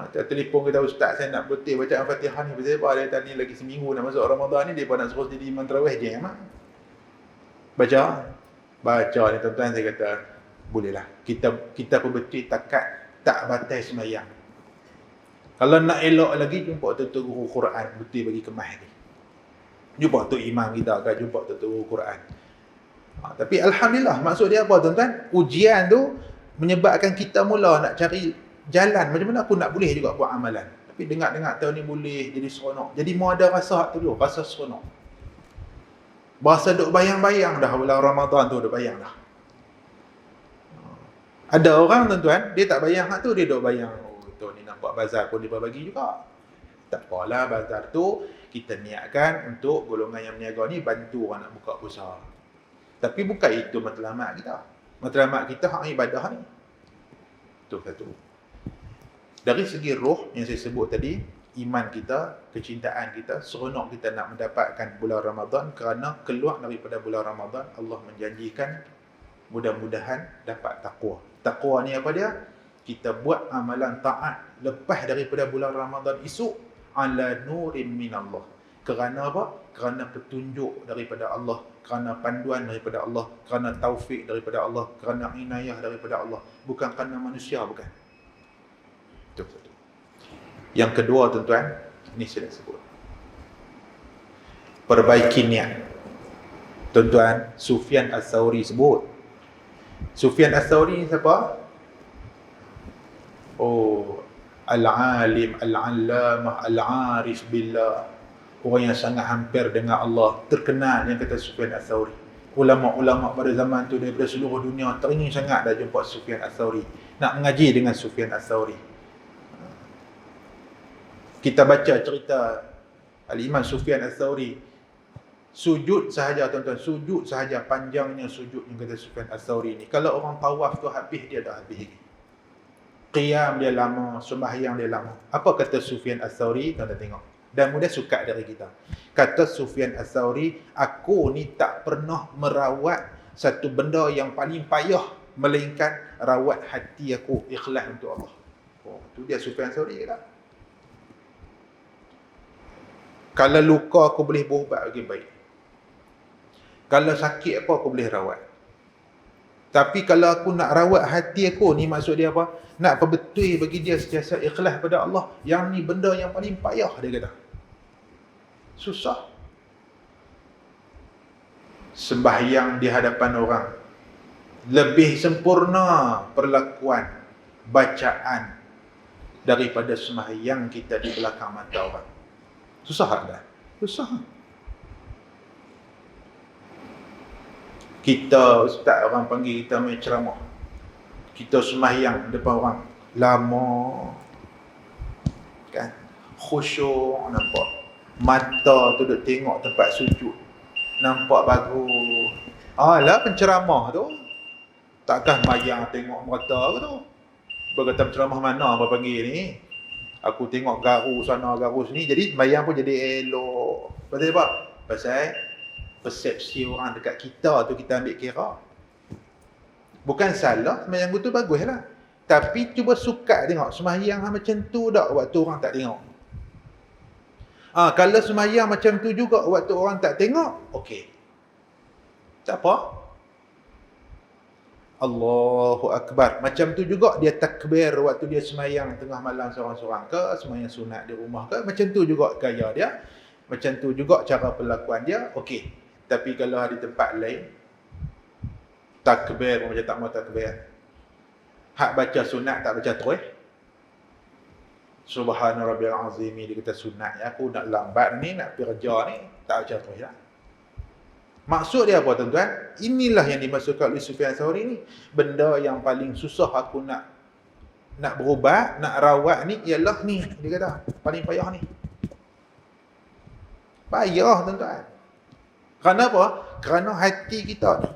Telefon kita, ustaz saya nak berhenti bacaan Fatihah ni. Pasal apa? Dia tanya lagi seminggu nak masuk Ramadan ni, dia nak suruh jadi imam tarawih je. Baca ni tuan-tuan, saya kata bolehlah. Kita pun berhenti takat tak batas sembahyang. Kalau nak elok lagi, jumpa tuan-tuan guru Quran, berhenti bagi kemas ni. Jumpa tu imam kita kan, jumpa tuan-tuan guru Quran. Tapi alhamdulillah, maksud dia apa tuan-tuan? Ujian tu menyebabkan kita mula nak cari jalan macam mana aku nak boleh juga buat amalan. Tapi dengar-dengar tahun ni boleh, jadi seronok. Jadi mau ada rasa tu dulu, rasa seronok. Berasa duk bayang-bayang dah bulan Ramadan tu, duk bayang dah. Ada orang tuan-tuan, dia tak bayang hak tu, dia duk bayang, tahun ni nampak bazar pun dia bagi juga. Tak apalah, bazar tu kita niatkan untuk golongan yang berniaga ni bantu orang nak buka usaha. Tapi bukan itu matlamat kita. Matlamat kita hak ibadah ni. Itu satu. Dari segi roh yang saya sebut tadi, iman kita, kecintaan kita, seronok kita nak mendapatkan bulan Ramadan, kerana keluar daripada bulan Ramadan Allah menjanjikan mudah-mudahan dapat taqwa. Taqwa ni apa dia? Kita buat amalan taat lepas daripada bulan Ramadan esok ala nurin minallah. Kerana apa? Kerana petunjuk daripada Allah, kerana panduan daripada Allah, kerana taufik daripada Allah, kerana inayah daripada Allah, bukan kerana manusia, bukan. Itu satu. Yang kedua tuan-tuan, ini saya dah sebut, perbaiki niat. Tuan-tuan, Sufyan Ats-Tsauri sebut. Sufyan Ats-Tsauri ni siapa? Al-alim, al-allamah, al-arif billah. Orang yang sangat hampir dengan Allah, terkenal yang kata Sufyan Ats-Tsauri. Ulama-ulama pada zaman tu daripada seluruh dunia teringin sangat dah jumpa Sufyan Ats-Tsauri, nak mengaji dengan Sufyan Ats-Tsauri. Kita baca cerita Al-Imam Sufyan Ats-Tsauri, sujud sahaja tuan-tuan, sujud sahaja, panjangnya sujud yang kata Sufyan Ats-Tsauri ni. Kalau orang tawaf tu habis, dia dah habis lagi. Qiyam dia lama, sembahyang dia lama. Apa kata Sufyan Ats-Tsauri? Tuan-tuan tengok. Dan mudah suka dari kita. Kata Sufyan Ats-Tsauri, aku ni tak pernah merawat satu benda yang paling payah melainkan rawat hati aku ikhlas untuk Allah. Tu dia Sufyan Ats-Tsauri kata. Kalau luka aku boleh berubat bagi baik. Kalau sakit apa aku boleh rawat. Tapi kalau aku nak rawat hati aku ni, maksud dia apa? Nak perbetul bagi dia sentiasa ikhlas pada Allah. Yang ni benda yang paling payah, dia kata. Susah. Sembahyang di hadapan orang lebih sempurna perlakuan, bacaan daripada sembahyang kita di belakang mata orang. Susah tak? Susah. Kita, ustaz orang panggil kita main ceramah. Kita sembahyang depan orang. Lama. Kan? Khusyuk nampak. Mata tu duk tengok tempat sujud. Nampak bagus. Alah penceramah tu. Takkan mayang tengok mata ke tu. Berkata penceramah mana apa panggil ni? Aku tengok garu sana garu sini. Jadi mayang pun jadi elok. Pasal apa? Pasal persepsi orang dekat kita tu kita ambil kira. Bukan salah, sembahyang tu bagus lah. Tapi cuba sukat tengok sembahyang macam tu tak waktu orang tak tengok. Kalau sembahyang macam tu juga waktu orang tak tengok, okey. Tak apa. Allahu Akbar. Macam tu juga dia takbir waktu dia sembahyang tengah malam seorang-seorang ke, sembahyang sunat di rumah ke, macam tu juga gaya dia. Macam tu juga cara perlakuan dia, okey. Tapi kalau di tempat lain, takbir macam tak mau takbir. Hak baca sunat tak baca terus. Subhana rabbiyal azim, dia kata sunat ya, aku nak lambat ni, nak pergi kerja ni, tak baca terus lah. Maksud dia apa tuan-tuan? Inilah yang dimaksudkan oleh Sufyan Tsauri ni. Benda yang paling susah aku nak berubat, nak rawat ni ialah ni, dia kata. Paling payah ni. Payah tuan-tuan. Kerana apa? Kerana hati kita ni.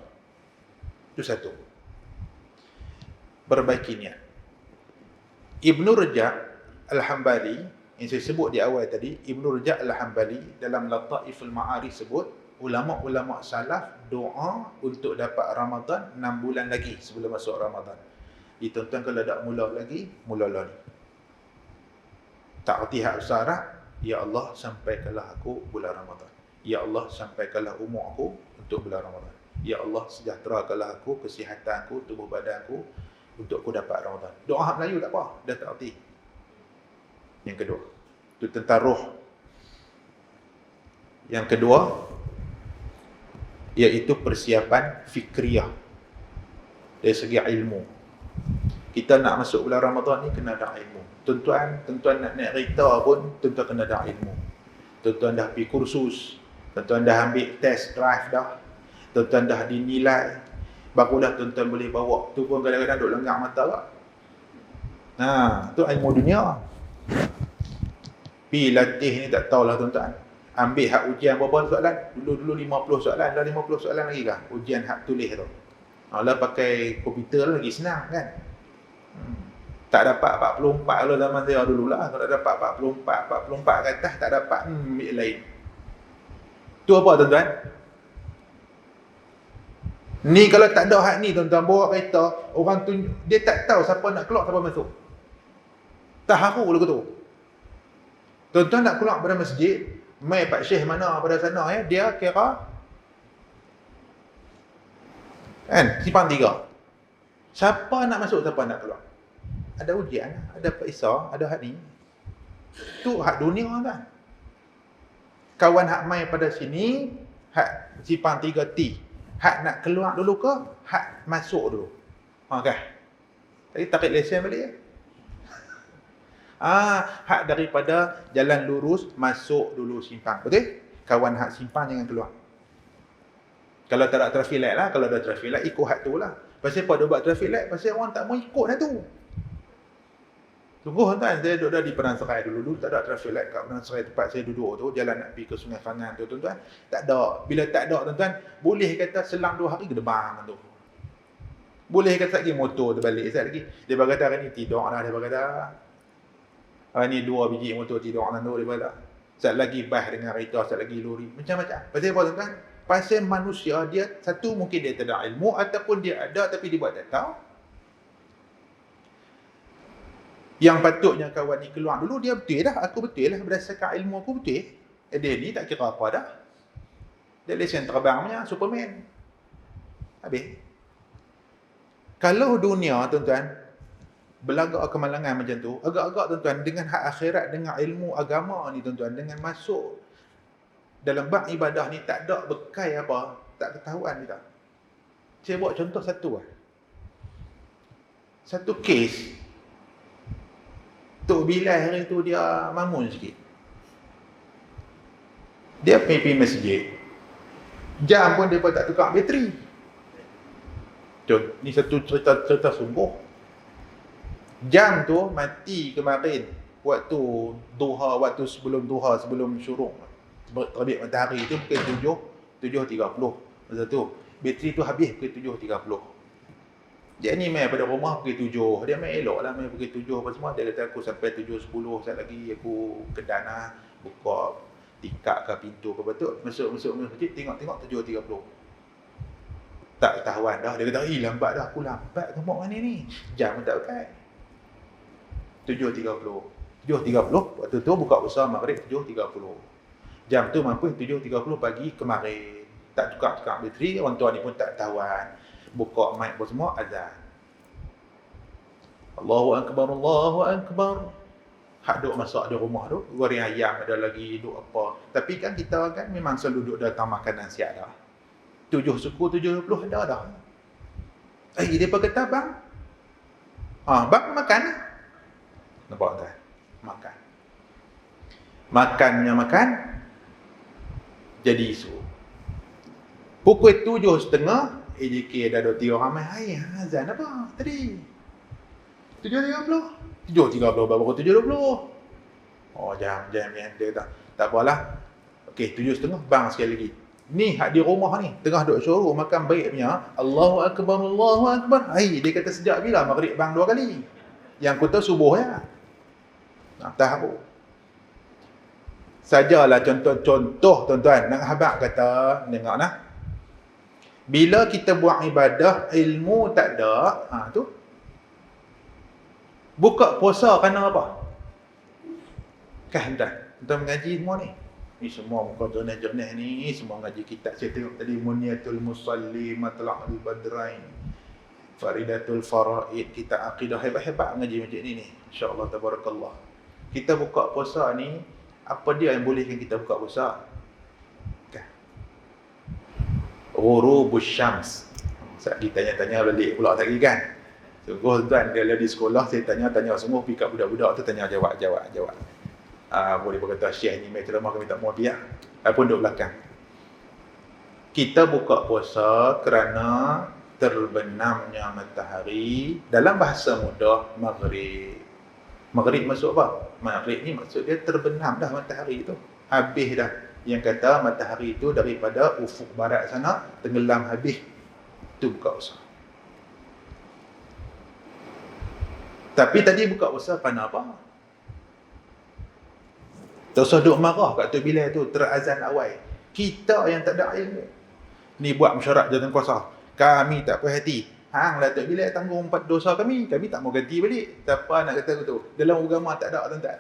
Itu satu. Perbaiki niat. Ibnu Rajab Al-Hambali, yang saya sebut di awal tadi, Ibnu Rajab Al-Hambali dalam Lataiful Ma'arif sebut, ulama-ulama salaf doa untuk dapat Ramadan 6 bulan lagi sebelum masuk Ramadan. Tuan-tuan kalau tak mula lagi, mulalah ni. Tak erti hak besar, ya Allah sampaikanlah aku bulan Ramadan. Ya Allah sampaikanlah umur aku untuk bulan Ramadan. Ya Allah sejahterakanlah aku, kesihatan aku, tubuh badan aku untuk aku dapat Ramadan. Doa hak Melayu tak apa, dah tak erti. Yang kedua, itu tentang roh. Yang kedua, iaitu persiapan fikriyah dari segi ilmu. Kita nak masuk bulan Ramadan ni kena ada ilmu. Tuan-tuan nak naik kereta pun tuan-tuan kena ada ilmu. Tuan-tuan dah pergi kursus, tuan-tuan dah ambil test drive dah, tuan-tuan dah dinilai, barulah tuan-tuan boleh bawa. Tu pun kadang-kadang duk lengang mata tak? Tu ilmu dunia. Pi latih ni tak tahulah tuan-tuan. Ambil hak ujian berapa soalan? Dulu 50 soalan, dah 50 soalan lagi kah? Ujian hak tulis tu. Lah pakai komputer lagi senang kan? Tak dapat 44 kalau zaman saya dulu lah. Kalau dapat 44 ke atas tak dapat ambil lain. Tu apa tuan-tuan? Ni kalau tak ada hak ni tuan-tuan, bawa kereta, orang tu dia tak tahu siapa nak keluar, siapa masuk. Tak haru lagu tu. Tuan-tuan nak keluar pada masjid, mai Pak Syekh mana pada sana dia kira kan simpang 3. Siapa nak masuk, siapa nak keluar. Ada ujian, ada periksa, ada hak ni. Tu hak dunia kan. Kawan hak mai pada sini, hak simpang 3T. Hak nak keluar dulu ke, hak masuk dulu. Kan? Tadi tarik lesen balik ya. Hak daripada jalan lurus masuk dulu simpang. Betul? Kawan hak simpang jangan keluar. Kalau tak ada traffic light lah, kalau ada traffic light ikut hak tu lah. Pasal apa dia buat traffic light? Pasal orang tak mau ikut dah tu. Sungguh tuan, saya duduk di Peranserai dulu tak ada traffic light kat Peranserai tempat saya duduk tu, jalan nak pergi ke Sungai Fangan tu tuan-tuan. Tak ada. Bila tak ada tuan-tuan, boleh kata selang 2 hari gedebang tu. Boleh kata lagi motor terbalik sekali lagi. Dia berkata hari ni tidur dah, dia berkata. Hari ni 2 biji motor tidur dah tu, dia berkata. Sekali lagi bas dengan kereta, sekali lagi lori. Macam-macam. Pasal apa tuan-tuan? Pasal manusia dia, satu mungkin dia tak ada ilmu, ataupun dia ada tapi dia buat tak tahu. Yang patutnya kawan ni keluar dulu, dia betul dah, aku betul lah, berdasarkan ilmu aku betul. Dia ni tak kira apa dah. Dia lesen terbangnya Superman. Habis. Kalau dunia tuan-tuan berlagak kemalangan macam tu, agak-agak tuan-tuan dengan hak akhirat, dengan ilmu agama ni tuan-tuan, dengan masuk dalam bab ibadah ni tak ada bekai apa, tak ketahuan kita. Saya buat contoh satu lah. Satu kes Tok Bilal hari tu dia mamun sikit. Dia pergi masjid. Jam pun dia pun tak tukar bateri. Ni satu cerita sungguh. Jam tu mati kemarin waktu duha, waktu sebelum duha, sebelum syuruk, terbit matahari tu pukul 7.30. Masa tu bateri tu habis pukul 7.30. Dia ni main pada rumah pukul 7. Dia main elok lah, main pukul 7 apa semua. Dia kata aku sampai 7.10 sekali lagi aku ke dana buka tikak ke pintu ke betul. Masuk masjid tengok 7.30. Tak ketahuan dah. Dia kata, lambat dah. Aku lambat ke mana ni? Jam pun tak pakai. 7.30. 7.30. Waktu tu buka usaha maghrib 7.30. Jam tu mampu 7.30 pagi kemarin. Tak tukar bateri. Orang tua ni pun tak ketahuan. Buka mic pun semua, azan. Allahu Akbar, Allahu Akbar. Hak duk masak di rumah tu, goreng ayam ada lagi, duk apa. Tapi kan kita kan memang selalu duduk datang makanan siap dah. 7 suku 70 ada dah. Dia kata bang. Bang makan. Nampak tak? Makan. Makan. Jadi isu. Pukul 7.30 AJK dah ada 3 orang main. Azan apa tadi? 7.30. 7.30 baru 7.20. Jam. Dia kata, tak apalah. Okey, 7.30 bang sekali lagi. Ni hak di rumah ni, tengah duk suruh makan baik punya. Allahu Akbar, Allahu Akbar. Dia kata sejak bila maghrib bang 2 kali? Yang aku tahu subuh ya. Tahu. Sajalah contoh tuan-tuan. Nak habaq kata, tengok nah. Bila kita buat ibadah, ilmu tak ada, tu. Buka puasa kerana apa? Kan tuan mengaji semua ni. Ni semua muka jurnal-jurnal ni, semua ngaji kitab. Saya tengok tadi Munyatul Musalli, Matla'ul Badrain, Faridatul Faraid, kitab akidah hebat-hebat ngaji macam ni. InsyaAllah tabarakallah. Kita buka puasa ni, apa dia yang bolehkan kita buka puasa? Ghurubus Syams. Saat kita tanya balik pula tadi kan. Sungguh tuan, kalau di sekolah saya tanya semua, pick up budak-budak tu tanya jawab. Boleh berkata Syekh ni mai ceramah kami tak mau biar. Pun duduk belakang. Kita buka puasa kerana terbenamnya matahari, dalam bahasa mudah maghrib. Maghrib maksud apa? Maghrib ni maksud dia terbenam dah matahari tu. Habis dah. Yang kata matahari itu daripada ufuk barat sana tenggelam habis. Itu buka puasa. Tapi tadi buka puasa kerana apa? Tak usah duk marah kat Tok Bilal tu, terazan awal. Kita yang tak ada ilmu ni buat mesyuarat jawatan kuasa. Kami tak puas hati. Hang lah Tok Bilal tanggung 4 dosa kami tak mau ganti balik. Siapa nak kata tu? Dalam agama tak ada tuan-tuan.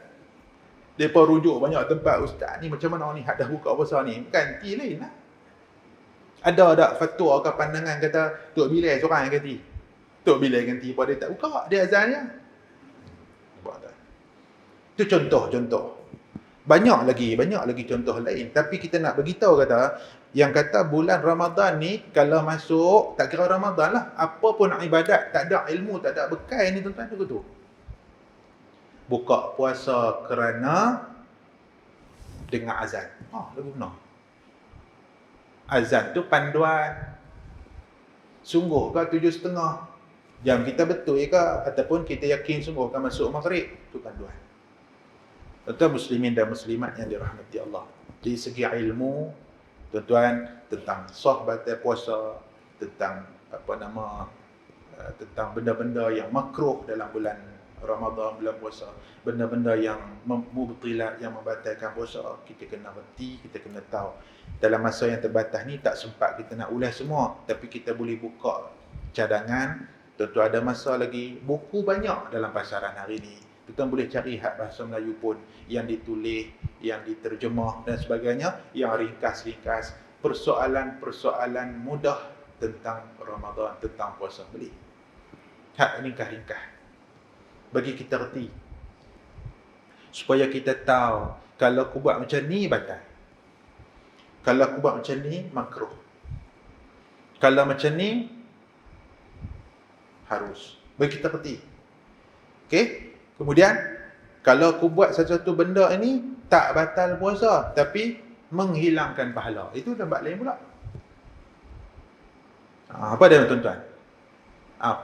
Mereka rujuk banyak tempat, ustaz ni macam mana ni dah buka puasa ni, ganti lain lah. Ada tak fatwa ke pandangan kata Tok Bilal seorang yang ganti? Tok Bilal ganti pada dia tak buka, dia azannya. Itu contoh. Banyak lagi contoh lain. Tapi kita nak beritahu kata, yang kata bulan Ramadan ni kalau masuk, tak kira Ramadan lah, apa pun ibadat, tak ada ilmu, tak ada bekai ni tuan-tuan tu. Buka puasa kerana dengar azan. Lagu benar. Azan tu panduan. Sungguh ke 7.30? Jam kita betul ke? Ataupun kita yakin sungguh akan masuk maghrib? Itu panduan. Tuan-tuan muslimin dan muslimat yang dirahmati Allah. Dari segi ilmu, tuan-tuan, tentang sah batal puasa, tentang tentang benda-benda yang makruh dalam bulan Ramadan, bulan puasa, benda-benda yang mubtilat, yang membatalkan puasa, kita kena reti, kita kena tahu. Dalam masa yang terbatas ni tak sempat kita nak ulas semua, tapi kita boleh buka cadangan. Tentu ada masa lagi, buku banyak dalam pasaran hari ni. Tuan boleh cari hak bahasa Melayu pun yang ditulis yang diterjemah dan sebagainya, yang ringkas-ringkas, persoalan-persoalan mudah tentang Ramadan, tentang puasa. Boleh. Hak ringkas-ringkas. Bagi kita reti. Supaya kita tahu, kalau aku buat macam ni, batal. Kalau aku buat macam ni, makruh. Kalau macam ni, harus. Bagi kita reti. Okey? Kemudian, kalau aku buat sesuatu benda ini, tak batal puasa, tapi menghilangkan pahala. Itu tempat lain pula. Apa dia tuan-tuan?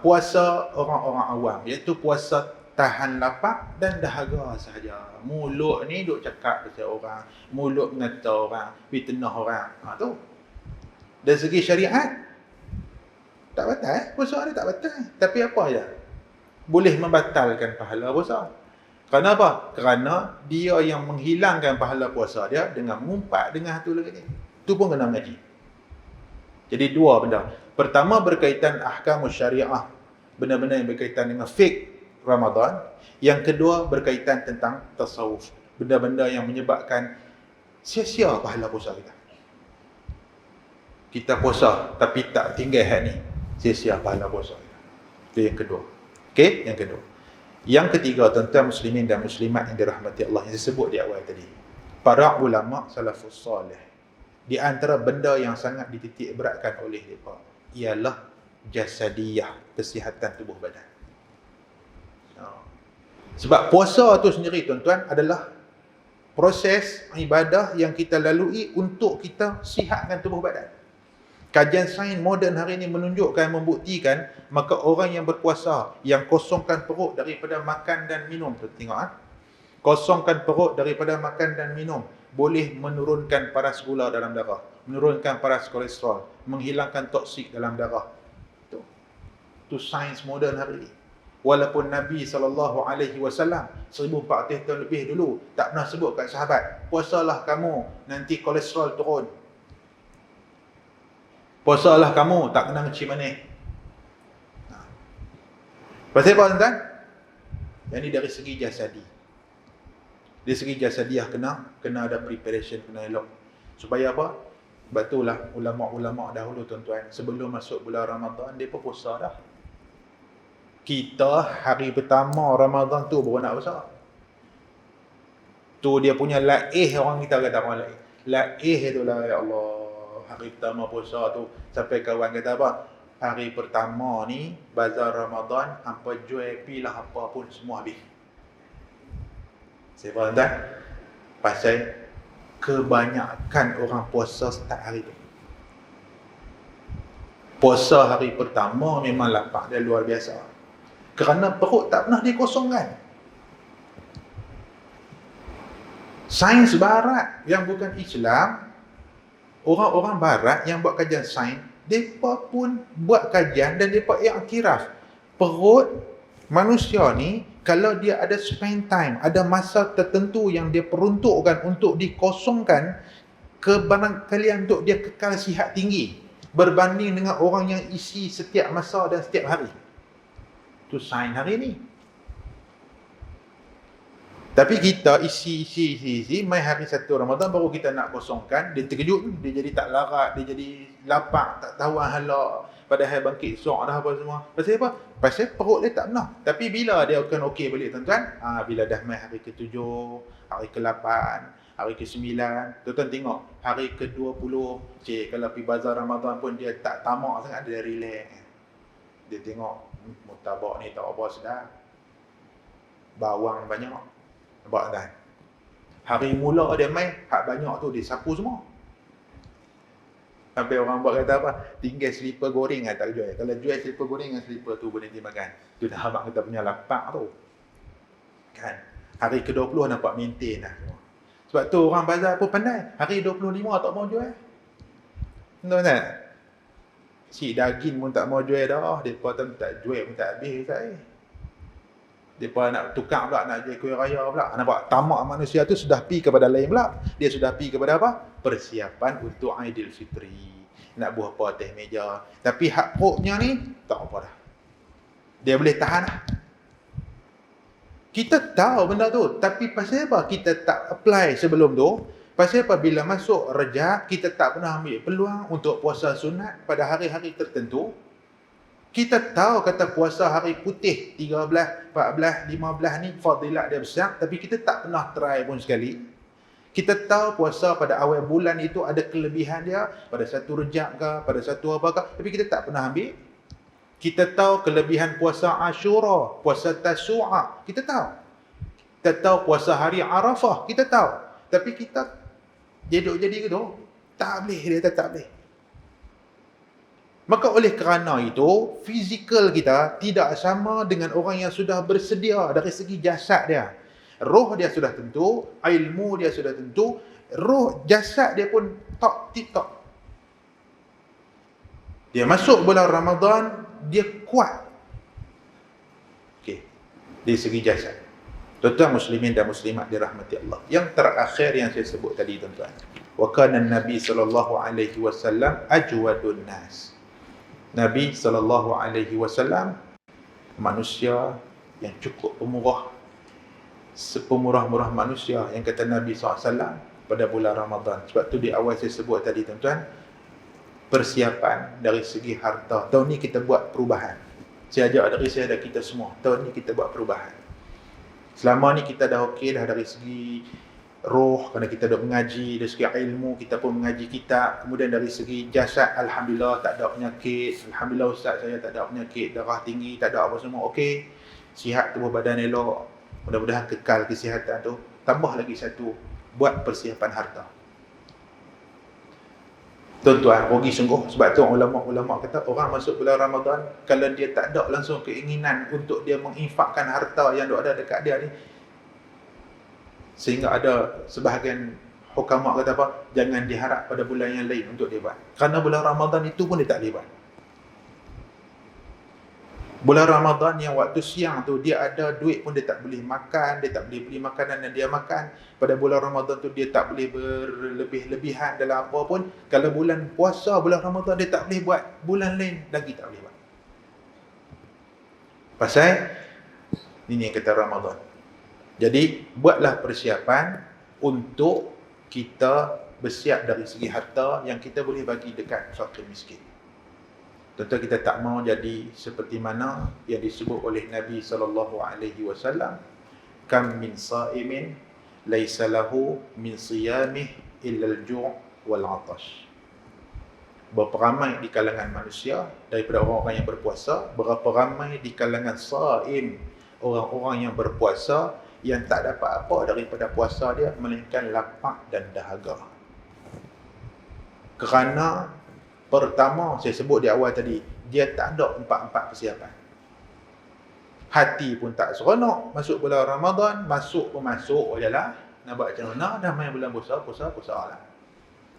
Puasa orang-orang awam, iaitu puasa tahan lapar dan dahaga sahaja. Mulut ni duk cakap pasal orang, mulut mengata orang, fitnah orang. Tu. Dari segi syariat, tak batal. Puasa ni tak batal. Tapi apa je? Boleh membatalkan pahala puasa. Kerana apa? Kerana dia yang menghilangkan pahala puasa dia dengan mengumpat dengan satu lagi ni. Tu pun kena mengaji. Jadi dua benda. Pertama berkaitan ahkam syariah, benda-benda yang berkaitan dengan fiqh Ramadan. Yang kedua berkaitan tentang tasawuf, benda-benda yang menyebabkan sia-sia pahala puasa kita. Kita puasa tapi tak tinggal hal ni, sia-sia pahala puasa kita. Itu yang kedua. Okey, yang kedua. Yang ketiga, tuan-tuan muslimin dan muslimat yang dirahmati Allah, yang saya sebut di awal tadi. Para ulama salafus salih, di antara benda yang sangat dititik beratkan oleh mereka ialah jasadiyah, kesihatan tubuh badan. Sebab puasa tu sendiri, tuan-tuan, adalah proses ibadah yang kita lalui untuk kita sihatkan tubuh badan. Kajian sains moden hari ini menunjukkan, membuktikan, maka orang yang berpuasa, yang kosongkan perut daripada makan dan minum, tu tengok kosongkan perut daripada makan dan minum, boleh menurunkan paras gula dalam darah, menurunkan paras kolesterol, menghilangkan toksik dalam darah. Tu sains moden hari ini. Walaupun Nabi SAW 1400 tahun lebih dulu tak pernah sebut kat sahabat, puasalah kamu nanti kolesterol turun, puasalah kamu tak kena ngecim manis. Pasal apa, tuan-tuan? Yang ni dari segi jasadi. Dari segi jasadiah kena ada preparation, kena elok. Supaya apa? Sebab itulah ulama-ulama dahulu, tuan-tuan, sebelum masuk bulan Ramadan, dia pun puasa dah. Kita hari pertama Ramadan tu baru nak puasa. Tu dia punya laih, orang kita kata orang laih. Laih tu lah, ya Allah. Hari pertama puasa tu, sampai kawan kata apa? Hari pertama ni, bazar Ramadan, hampa jual pilah apa pun semua habis. Sebab tuan-tuan, pasal kebanyakan orang puasa start hari tu. Puasa hari pertama memang lapar dia luar biasa. Kerana perut tak pernah dikosongkan. Sains barat yang bukan Islam, orang-orang barat yang buat kajian sains, mereka pun buat kajian dan mereka iktiraf, perut manusia ni, kalau dia ada spend time, ada masa tertentu yang dia peruntukkan untuk dikosongkan, kebarangkalian untuk dia kekal sihat tinggi berbanding dengan orang yang isi setiap masa dan setiap hari. Itu sains hari ni. Tapi kita isi, mai hari 1 Ramadan baru kita nak kosongkan, dia terkejut, dia jadi tak larat, dia jadi lapar, tak tahu halak, padahal bangkit esok dah apa semua. Pasal apa? Pasal perut dia tak pernah. Tapi bila dia akan okey balik, tuan-tuan? Bila dah mai hari ke-7, hari ke-8, hari ke-9, tuan-tuan tengok, hari ke-20, kalau pergi bazar Ramadan pun dia tak tamak sangat, dia relax. Dia tengok, mutabak ni tak apa sedap, bawang banyak. Nampak kan? Hari mula dia main, hak banyak tu dia sapu semua. Sampai orang buat kata apa? Tinggal selipar goreng tak jual. Kalau jual selipar goreng dengan selipar tu boleh dimakan. Tu dah habaq kita punya lapak tu. Kan? Hari ke-20 nampak maintain dah. Sebab tu orang bazar pun pandai. Hari 25 tak mau jual. Tahu tak? Si daging pun tak mau jual dah. Depa tak jual pun tak habis saya. Depa nak tukar pula, nak jual kuih raya pula. Nampak tamak manusia tu sudah pi kepada lain pula. Dia sudah pi kepada apa? Persiapan untuk Aidilfitri. Nak buah apa atas meja. Tapi hak perutnya ni tak apa dah. Dia boleh tahan lah. Kita tahu benda tu, tapi pasal apa kita tak apply sebelum tu? Pasal apa bila masuk Rejab, kita tak pernah ambil peluang untuk puasa sunat pada hari-hari tertentu. Kita tahu kata puasa hari putih 13, 14, 15 ni fadilat dia besar, tapi kita tak pernah try pun sekali. Kita tahu puasa pada awal bulan itu ada kelebihan dia, pada satu Rejab ke, pada satu apakah, tapi kita tak pernah ambil. Kita tahu kelebihan puasa Ashura, puasa Tasu'a, kita tahu. Kita tahu puasa hari Arafah, kita tahu. Tapi kita jadi gitu, tak boleh, dia tak boleh. Maka oleh kerana itu, fizikal kita tidak sama dengan orang yang sudah bersedia dari segi jasad dia. Roh dia sudah tentu, ilmu dia sudah tentu, roh jasad dia pun tip-top. Dia masuk bulan Ramadan, dia kuat. Okey. Dari segi jasad. Tuan-tuan muslimin dan muslimat dirahmati Allah. Yang terakhir yang saya sebut tadi tuan-tuan. Wa kana Nabi sallallahu alaihi wasallam ajwadun nas. Nabi sallallahu alaihi wasallam manusia yang cukup pemurah, sepemurah-murah manusia yang kata Nabi SAW pada bulan Ramadan. Sebab tu di awal saya sebut tadi tuan-tuan, persiapan dari segi harta. Tahun ni kita buat perubahan. Saya ajak dari saya dan kita semua, tahun ni kita buat perubahan. Selama ni kita dah okey dah dari segi roh, kerana kita dah mengaji, dari segi ilmu kita pun mengaji kitab. Kemudian dari segi jasad, Alhamdulillah tak ada penyakit. Alhamdulillah Ustaz saya tak ada penyakit, darah tinggi, tak ada apa semua okey. Sihat tubuh badan elok. Mudah-mudahan kekal kesihatan tu. Tambah lagi satu, buat persiapan harta. Tuan-tuan, rugi sungguh. Sebab tu ulama-ulama kata, orang masuk bulan Ramadan, kalau dia tak ada langsung keinginan untuk dia menginfakkan harta yang ada dekat dia ni, sehingga ada sebahagian hukama kata apa, jangan diharap pada bulan yang lain untuk dia buat. Kerana bulan Ramadan itu pun dia tak boleh buat. Bulan Ramadan yang waktu siang tu dia ada duit pun dia tak boleh makan, dia tak boleh beli makanan yang dia makan. Pada bulan Ramadan tu dia tak boleh berlebih-lebihan dalam apa pun. Kalau bulan puasa, bulan Ramadan dia tak boleh buat, bulan lain lagi tak boleh buat. Pasal ini yang kata Ramadan. Jadi buatlah persiapan untuk kita bersiap dari segi harta yang kita boleh bagi dekat fakir miskin. Tentu kita tak mau jadi seperti mana yang disebut oleh Nabi SAW, kam min sa'imin laisa lahu min siyamih illa al-ju' wal 'atash. Berapa ramai di kalangan manusia daripada orang-orang yang berpuasa, berapa ramai di kalangan sa'im, orang-orang yang berpuasa yang tak dapat apa daripada puasa dia melainkan lapar dan dahaga. Kerana pertama, saya sebut di awal tadi, dia tak ada empat-empat persiapan. Hati pun tak seronok, masuk bulan Ramadan, masuk je lah. Nak buat macam mana, dah main bulan puasa lah.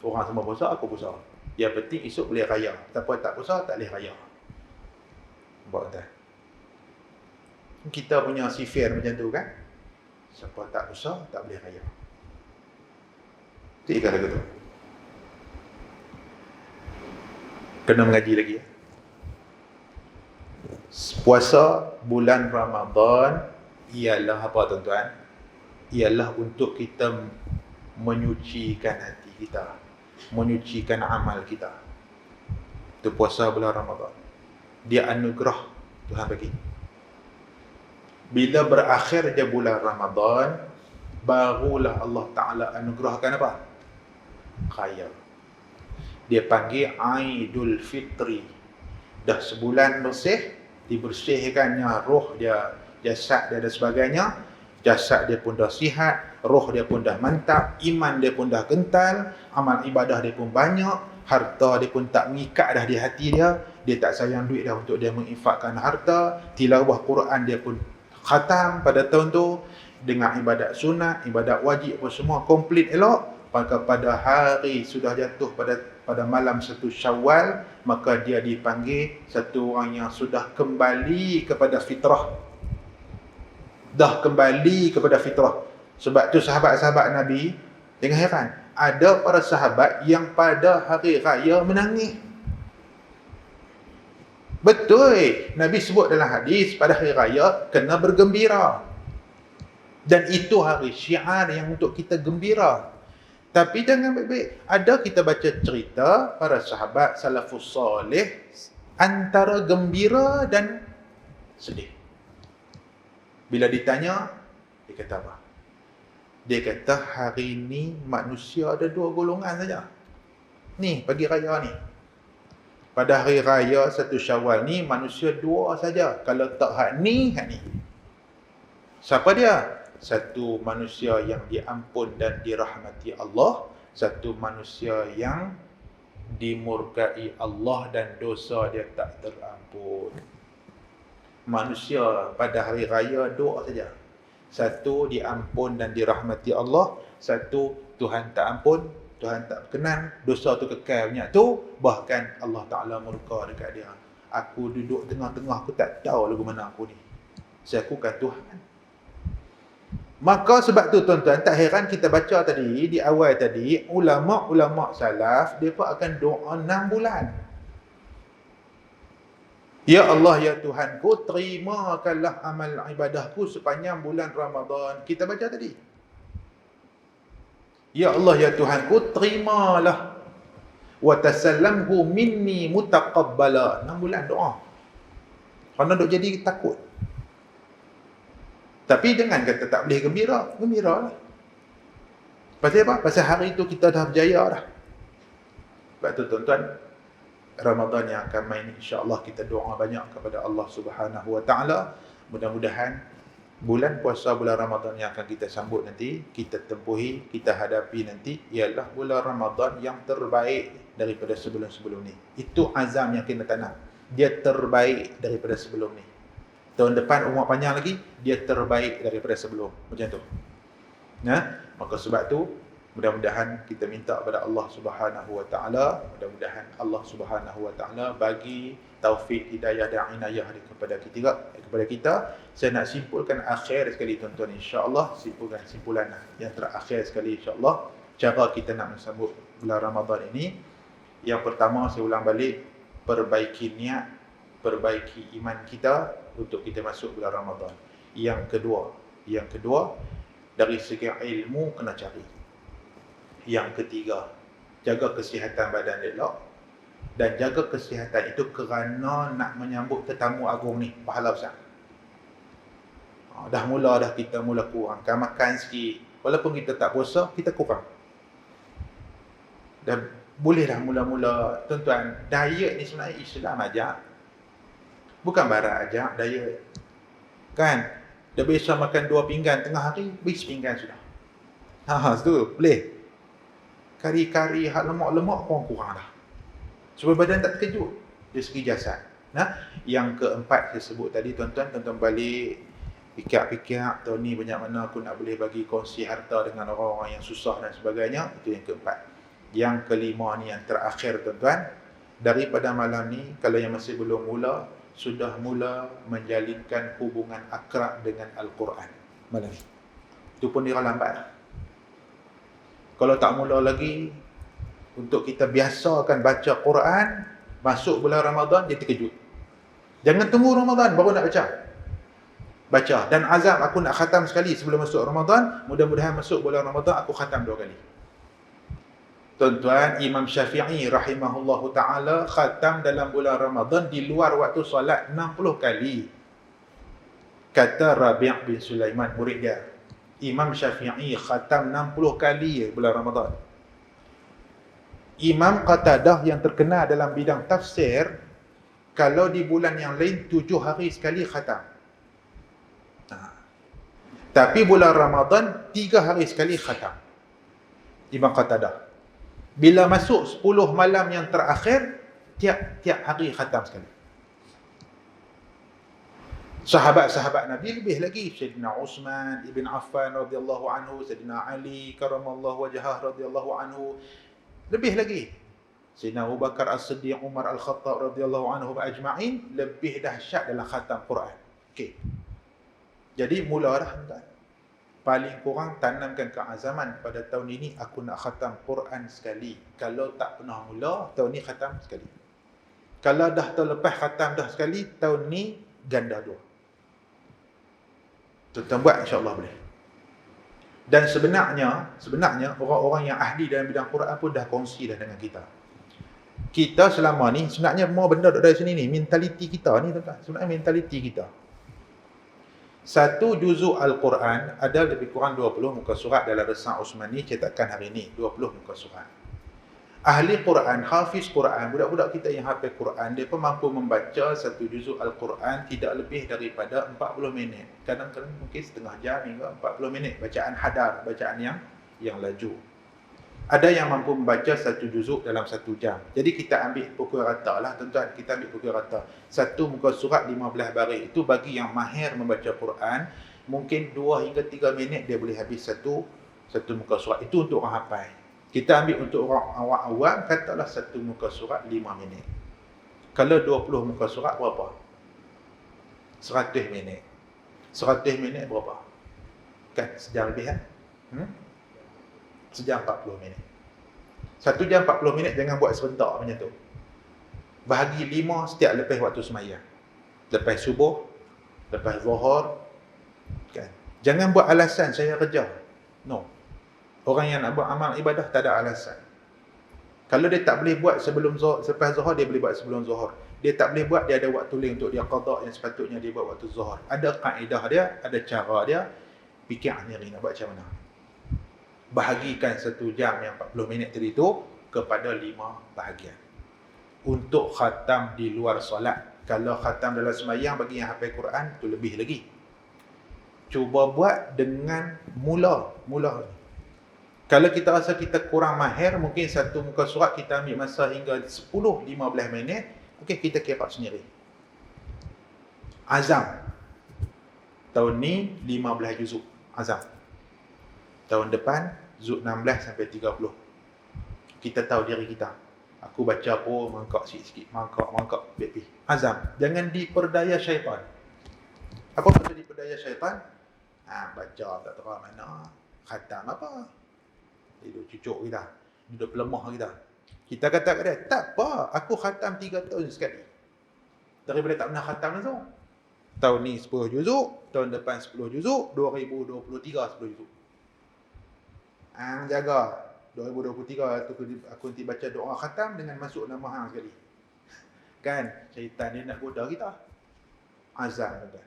Orang semua puasa, aku puasa. Yang penting esok boleh raya. Siapa tak puasa, tak boleh raya. Nampak tak? Kita punya sifir macam tu kan? Siapa tak puasa, tak boleh raya. Itu ikan lagu tu. Kena mengaji lagi ya. Puasa bulan Ramadan ialah apa tuan-tuan? Ialah untuk kita menyucikan hati kita, menyucikan amal kita. Itu puasa bulan Ramadan. Dia anugerah Tuhan bagi. Bila berakhir je bulan Ramadan, barulah Allah Ta'ala anugerahkan apa? Raya. Dia panggil Aidul Fitri. Dah sebulan bersih, dibersihkannya roh dia, jasad dia dan sebagainya. Jasad dia pun dah sihat, roh dia pun dah mantap, iman dia pun dah kental, amal ibadah dia pun banyak, harta dia pun tak mengikat dah di hati dia. Dia tak sayang duit dah untuk dia menginfakkan harta. Tilawah Quran dia pun khatam pada tahun tu, dengan ibadat sunat, ibadat wajib apa semua komplit elok. Maka pada hari sudah jatuh pada malam 1 Syawal, maka dia dipanggil satu orang yang sudah kembali kepada fitrah. Dah kembali kepada fitrah. Sebab tu sahabat-sahabat Nabi, jangan heran, ada para sahabat yang pada hari raya menangis. Betul, Nabi sebut dalam hadis pada hari raya kena bergembira. Dan itu hari syiar yang untuk kita gembira. Tapi jangan baik-baik. Ada kita baca cerita para sahabat salafus soleh antara gembira dan sedih. Bila ditanya, dia kata apa? Dia kata hari ni manusia ada dua golongan saja. Ni pagi raya ni. Pada hari raya 1 Syawal ni manusia dua saja. Kalau tak hak ni, hak ni. Siapa dia? Satu manusia yang diampun dan dirahmati Allah, satu manusia yang dimurkai Allah dan dosa dia tak terampun. Manusia pada hari raya dua saja. Satu diampun dan dirahmati Allah, satu Tuhan tak ampun, Tuhan tak berkenan, dosa tu kekal punya tu, bahkan Allah Ta'ala murka dekat dia. Aku duduk tengah-tengah, aku tak tahu lagu mana aku ni. Saya aku kan Tuhan. Maka sebab tu tuan-tuan, tak heran kita baca tadi, di awal tadi, ulama-ulama salaf, mereka akan doa 6 bulan. Ya Allah, ya Tuhanku, terimakanlah amal ibadahku sepanjang bulan Ramadan. Kita baca tadi. Ya Allah, ya Tuhanku, terimalah. Wa tasallamhu minni mutaqabbala. 6 bulan doa. Kerana duk jadi takut. Tapi jangan kata tak boleh gembira. Gembira lah. Pasal apa? Pasal hari itu kita dah berjaya dah. Sebab tu tuan-tuan, Ramadan yang akan main, insya-Allah kita doa banyak kepada Allah Subhanahu Wa Taala. Mudah-mudahan bulan puasa bulan Ramadan yang akan kita sambut nanti, kita tempuhi, kita hadapi nanti, ialah bulan Ramadan yang terbaik daripada sebelum-sebelum ni. Itu azam yang kita tanam. Dia terbaik daripada sebelum ni. Tahun depan umur panjang lagi, dia terbaik daripada sebelum. Macam tu. Nah, maka sebab tu mudah-mudahan kita minta kepada Allah Subhanahu Wa Taala, mudah-mudahan Allah Subhanahu Wa Taala bagi taufik, hidayah dan inayah kepada kita. Saya nak simpulkan akhir sekali tuan-tuan, insya-Allah, simpulan yang terakhir sekali insya-Allah, cara kita nak menyambut bulan Ramadan ini. Yang pertama, saya ulang balik, perbaiki niat, perbaiki iman kita untuk kita masuk bulan Ramadan. Yang kedua, dari segi ilmu kena cari. Yang ketiga, jaga kesihatan badan elok. Dan jaga kesihatan itu kerana nak menyambut tetamu agung ni, pahala besar. Kita mula kurangkan makan sikit. Walaupun kita tak puasa, kita kurang. Dan boleh dah mula-mula, tuan-tuan, diet ni sebenarnya Islam ajak. Bukan barat ajak diet. Kan? Dah biasa makan 2 pinggan tengah hari, beri sepinggan sudah. Tu boleh. Kari-kari hak lemak-lemak kurang dah. Supaya badan tak terkejut dari segi jasad. Nah, yang keempat saya sebut tadi tuan-tuan balik fikir-fikir tahun ni banyak mana aku nak boleh bagi kongsi harta dengan orang-orang yang susah dan sebagainya. Itu yang keempat. Yang kelima ni yang terakhir tuan-tuan, daripada malam ni kalau yang masih belum mula, sudah mula menjalinkan hubungan akrab dengan Al-Quran malam ni. Itu pun dia lambat. Kalau tak mula lagi, untuk kita biasakan baca Quran, masuk bulan Ramadan, dia terkejut. Jangan tunggu Ramadan baru nak baca. Dan azam aku nak khatam sekali sebelum masuk Ramadan. Mudah-mudahan masuk bulan Ramadan aku khatam 2 kali. Tuan-tuan, Imam Syafi'i rahimahullahu ta'ala khatam dalam bulan Ramadan di luar waktu solat 60 kali. Kata Rabi' bin Sulaiman, murid dia, Imam Syafi'i khatam 60 kali bulan Ramadan. Imam Qatadah yang terkenal dalam bidang tafsir, kalau di bulan yang lain 7 hari sekali khatam. Tapi bulan Ramadan 3 hari sekali khatam. Imam Qatadah. Bila masuk 10 malam yang terakhir, tiap hari khatam sekali. Sahabat-sahabat Nabi lebih lagi. Sayyidina Uthman ibn Affan radhiyallahu anhu, Sayyidina Ali karamallahu wajhah radhiyallahu anhu, lebih lagi. Sayyidina Abu Bakar As-Siddiq, Umar Al-Khattab radhiyallahu anhu ajma'in, lebih dahsyat dalam khatam Quran. Okey. Jadi mula dah tuan. Paling kurang tanamkan keazaman pada tahun ini aku nak khatam Quran sekali. Kalau tak pernah mula, tahun ni khatam sekali. Kalau dah terlepas khatam dah sekali, tahun ni ganda 2. Tuan-tuan buat, insya-Allah boleh. Dan sebenarnya orang-orang yang ahli dalam bidang Quran pun dah kongsi dah dengan kita. Kita selama ni sebenarnya semua benda duduk dari sini ni, mentaliti kita ni tuan-tuan. Sebenarnya mentaliti kita. Satu juzuk Al-Quran ada lebih kurang 20 muka surat dalam Resah Osmani cetakan hari ni, 20 muka surat. Ahli Quran, hafiz Quran, budak-budak kita yang hafal Quran, dia pun mampu membaca satu juzuk Al-Quran tidak lebih daripada 40 minit. Kadang-kadang mungkin setengah jam hingga 40 minit bacaan hadar, bacaan yang laju. Ada yang mampu membaca satu juzuk dalam 1 jam. Jadi kita ambil pukul rata lah tuan-tuan, kita ambil pukul rata. Satu muka surat 15 baris. Itu bagi yang mahir membaca Quran, mungkin 2 hingga 3 minit dia boleh habis satu muka surat. Itu untuk orang hafal. Kita ambil untuk orang awam, katalah satu muka surat 5 minit. Kalau 20 muka surat berapa? 100 minit. 100 minit berapa? Kan sejam lebih kan? Sejam 40 minit. 1 jam 40 minit jangan buat serentak macam tu. Bahagi 5 setiap lepas waktu semayang. Lepas subuh, lepas zuhur, kan? Jangan buat alasan saya kerja. No. Orang yang nak buat amal ibadah tak ada alasan. Kalau dia tak boleh buat sebelum zuhur, selepas zuhur dia boleh buat sebelum zuhur. Dia tak boleh buat, dia ada waktu lain untuk dia qada yang sepatutnya dia buat waktu zuhur. Ada kaedah dia, ada cara dia. Fikir sendiri nak buat macam mana. Bahagikan 1 jam yang 40 minit tadi tu kepada 5 bahagian. Untuk khatam di luar solat. Kalau khatam dalam sembahyang bagi yang hafal Quran tu lebih lagi. Cuba buat dengan mula. Kalau kita rasa kita kurang mahir, mungkin satu muka surat kita ambil masa hingga 10-15 minit. Okey, kita kira sendiri. Azam. Tahun ni 15 juzuk. Azam. Tahun depan, juzuk 16 sampai 30. Kita tahu diri kita. Aku baca pun mangkak sikit-sikit. Mangkak. Azam. Jangan diperdaya syaitan. Apa maksud diperdaya syaitan? Baca tak tahu mana. Khatam apa? Dia duduk cucuk kita. Duduk pelemah kita. Kita kata kat dia, tak apa. Aku khatam 3 tahun sekali. Daripada tak pernah khatam langsung. Tahun ni 10 juzuk. Tahun depan 10 juzuk. 2023 10 juzuk. Jaga 2023 aku nanti baca doa khatam dengan masuk nama hang sekali. Kan? Syaitan dia nak goda kita. Azam tuan.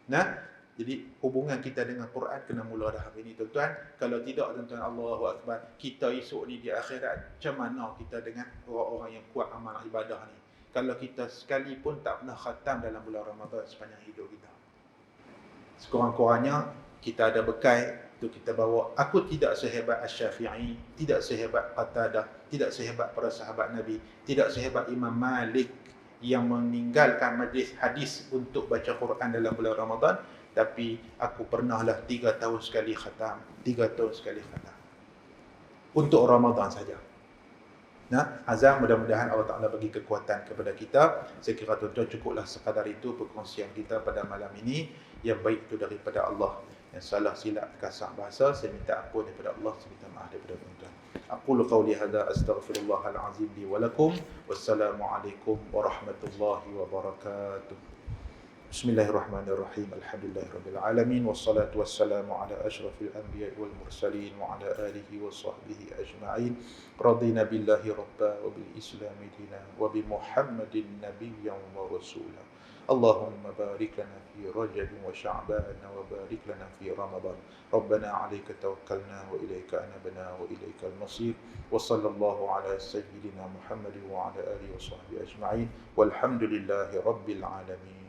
Nah, jadi hubungan kita dengan Quran kena mula dah hari ni tuan-tuan. Kalau tidak tuan-tuan, Allahu Akbar, kita esok ni di akhirat macam mana kita dengan orang-orang yang kuat amal ibadah ni. Kalau kita sekali pun tak pernah khatam dalam bulan Ramadan sepanjang hidup kita. Sekurang-kurangnya kita ada bekal untuk kita bawa. Aku tidak sehebat Asy-Syafi'i, tidak sehebat Qatadah, tidak sehebat para sahabat Nabi, tidak sehebat Imam Malik yang meninggalkan majlis hadis untuk baca Quran dalam bulan Ramadan. Tapi aku pernahlah 3 tahun sekali khatam. 3 tahun sekali khatam. Untuk Ramadan saja. Nah, azam, mudah-mudahan Allah Ta'ala bagi kekuatan kepada kita. Saya kira tuan-tuan cukuplah sekadar itu perkongsian kita pada malam ini. Yang baik itu daripada Allah. Yang salah silap kasar bahasa, saya minta ampun daripada Allah, saya minta maaf daripada tuan-tuan. Aqulu qawli hadza astaghfirullahal azim li wa lakum. Wassalamualaikum warahmatullahi wabarakatuh. Bismillahirrahmanirrahim. Alhamdulillahirabbil alamin wassalatu wassalamu ala asyrafil anbiya'i wal mursalin wa ala alihi wa sahbihi ajma'in. Radina billahi rabba wa bil islami dina wa bi Muhammadin nabiyyan wa rasula. Allahumma barik lana fi Rajab wa Sya'ban wa barik lana fi Ramadan. Rabbana 'alaika tawakkalna wa ilaika anabna wa ilaikal masir. Wa sallallahu ala sayyidina Muhammadin wa ala alihi wa sahbihi ajma'in. Walhamdulillahi rabbil alamin.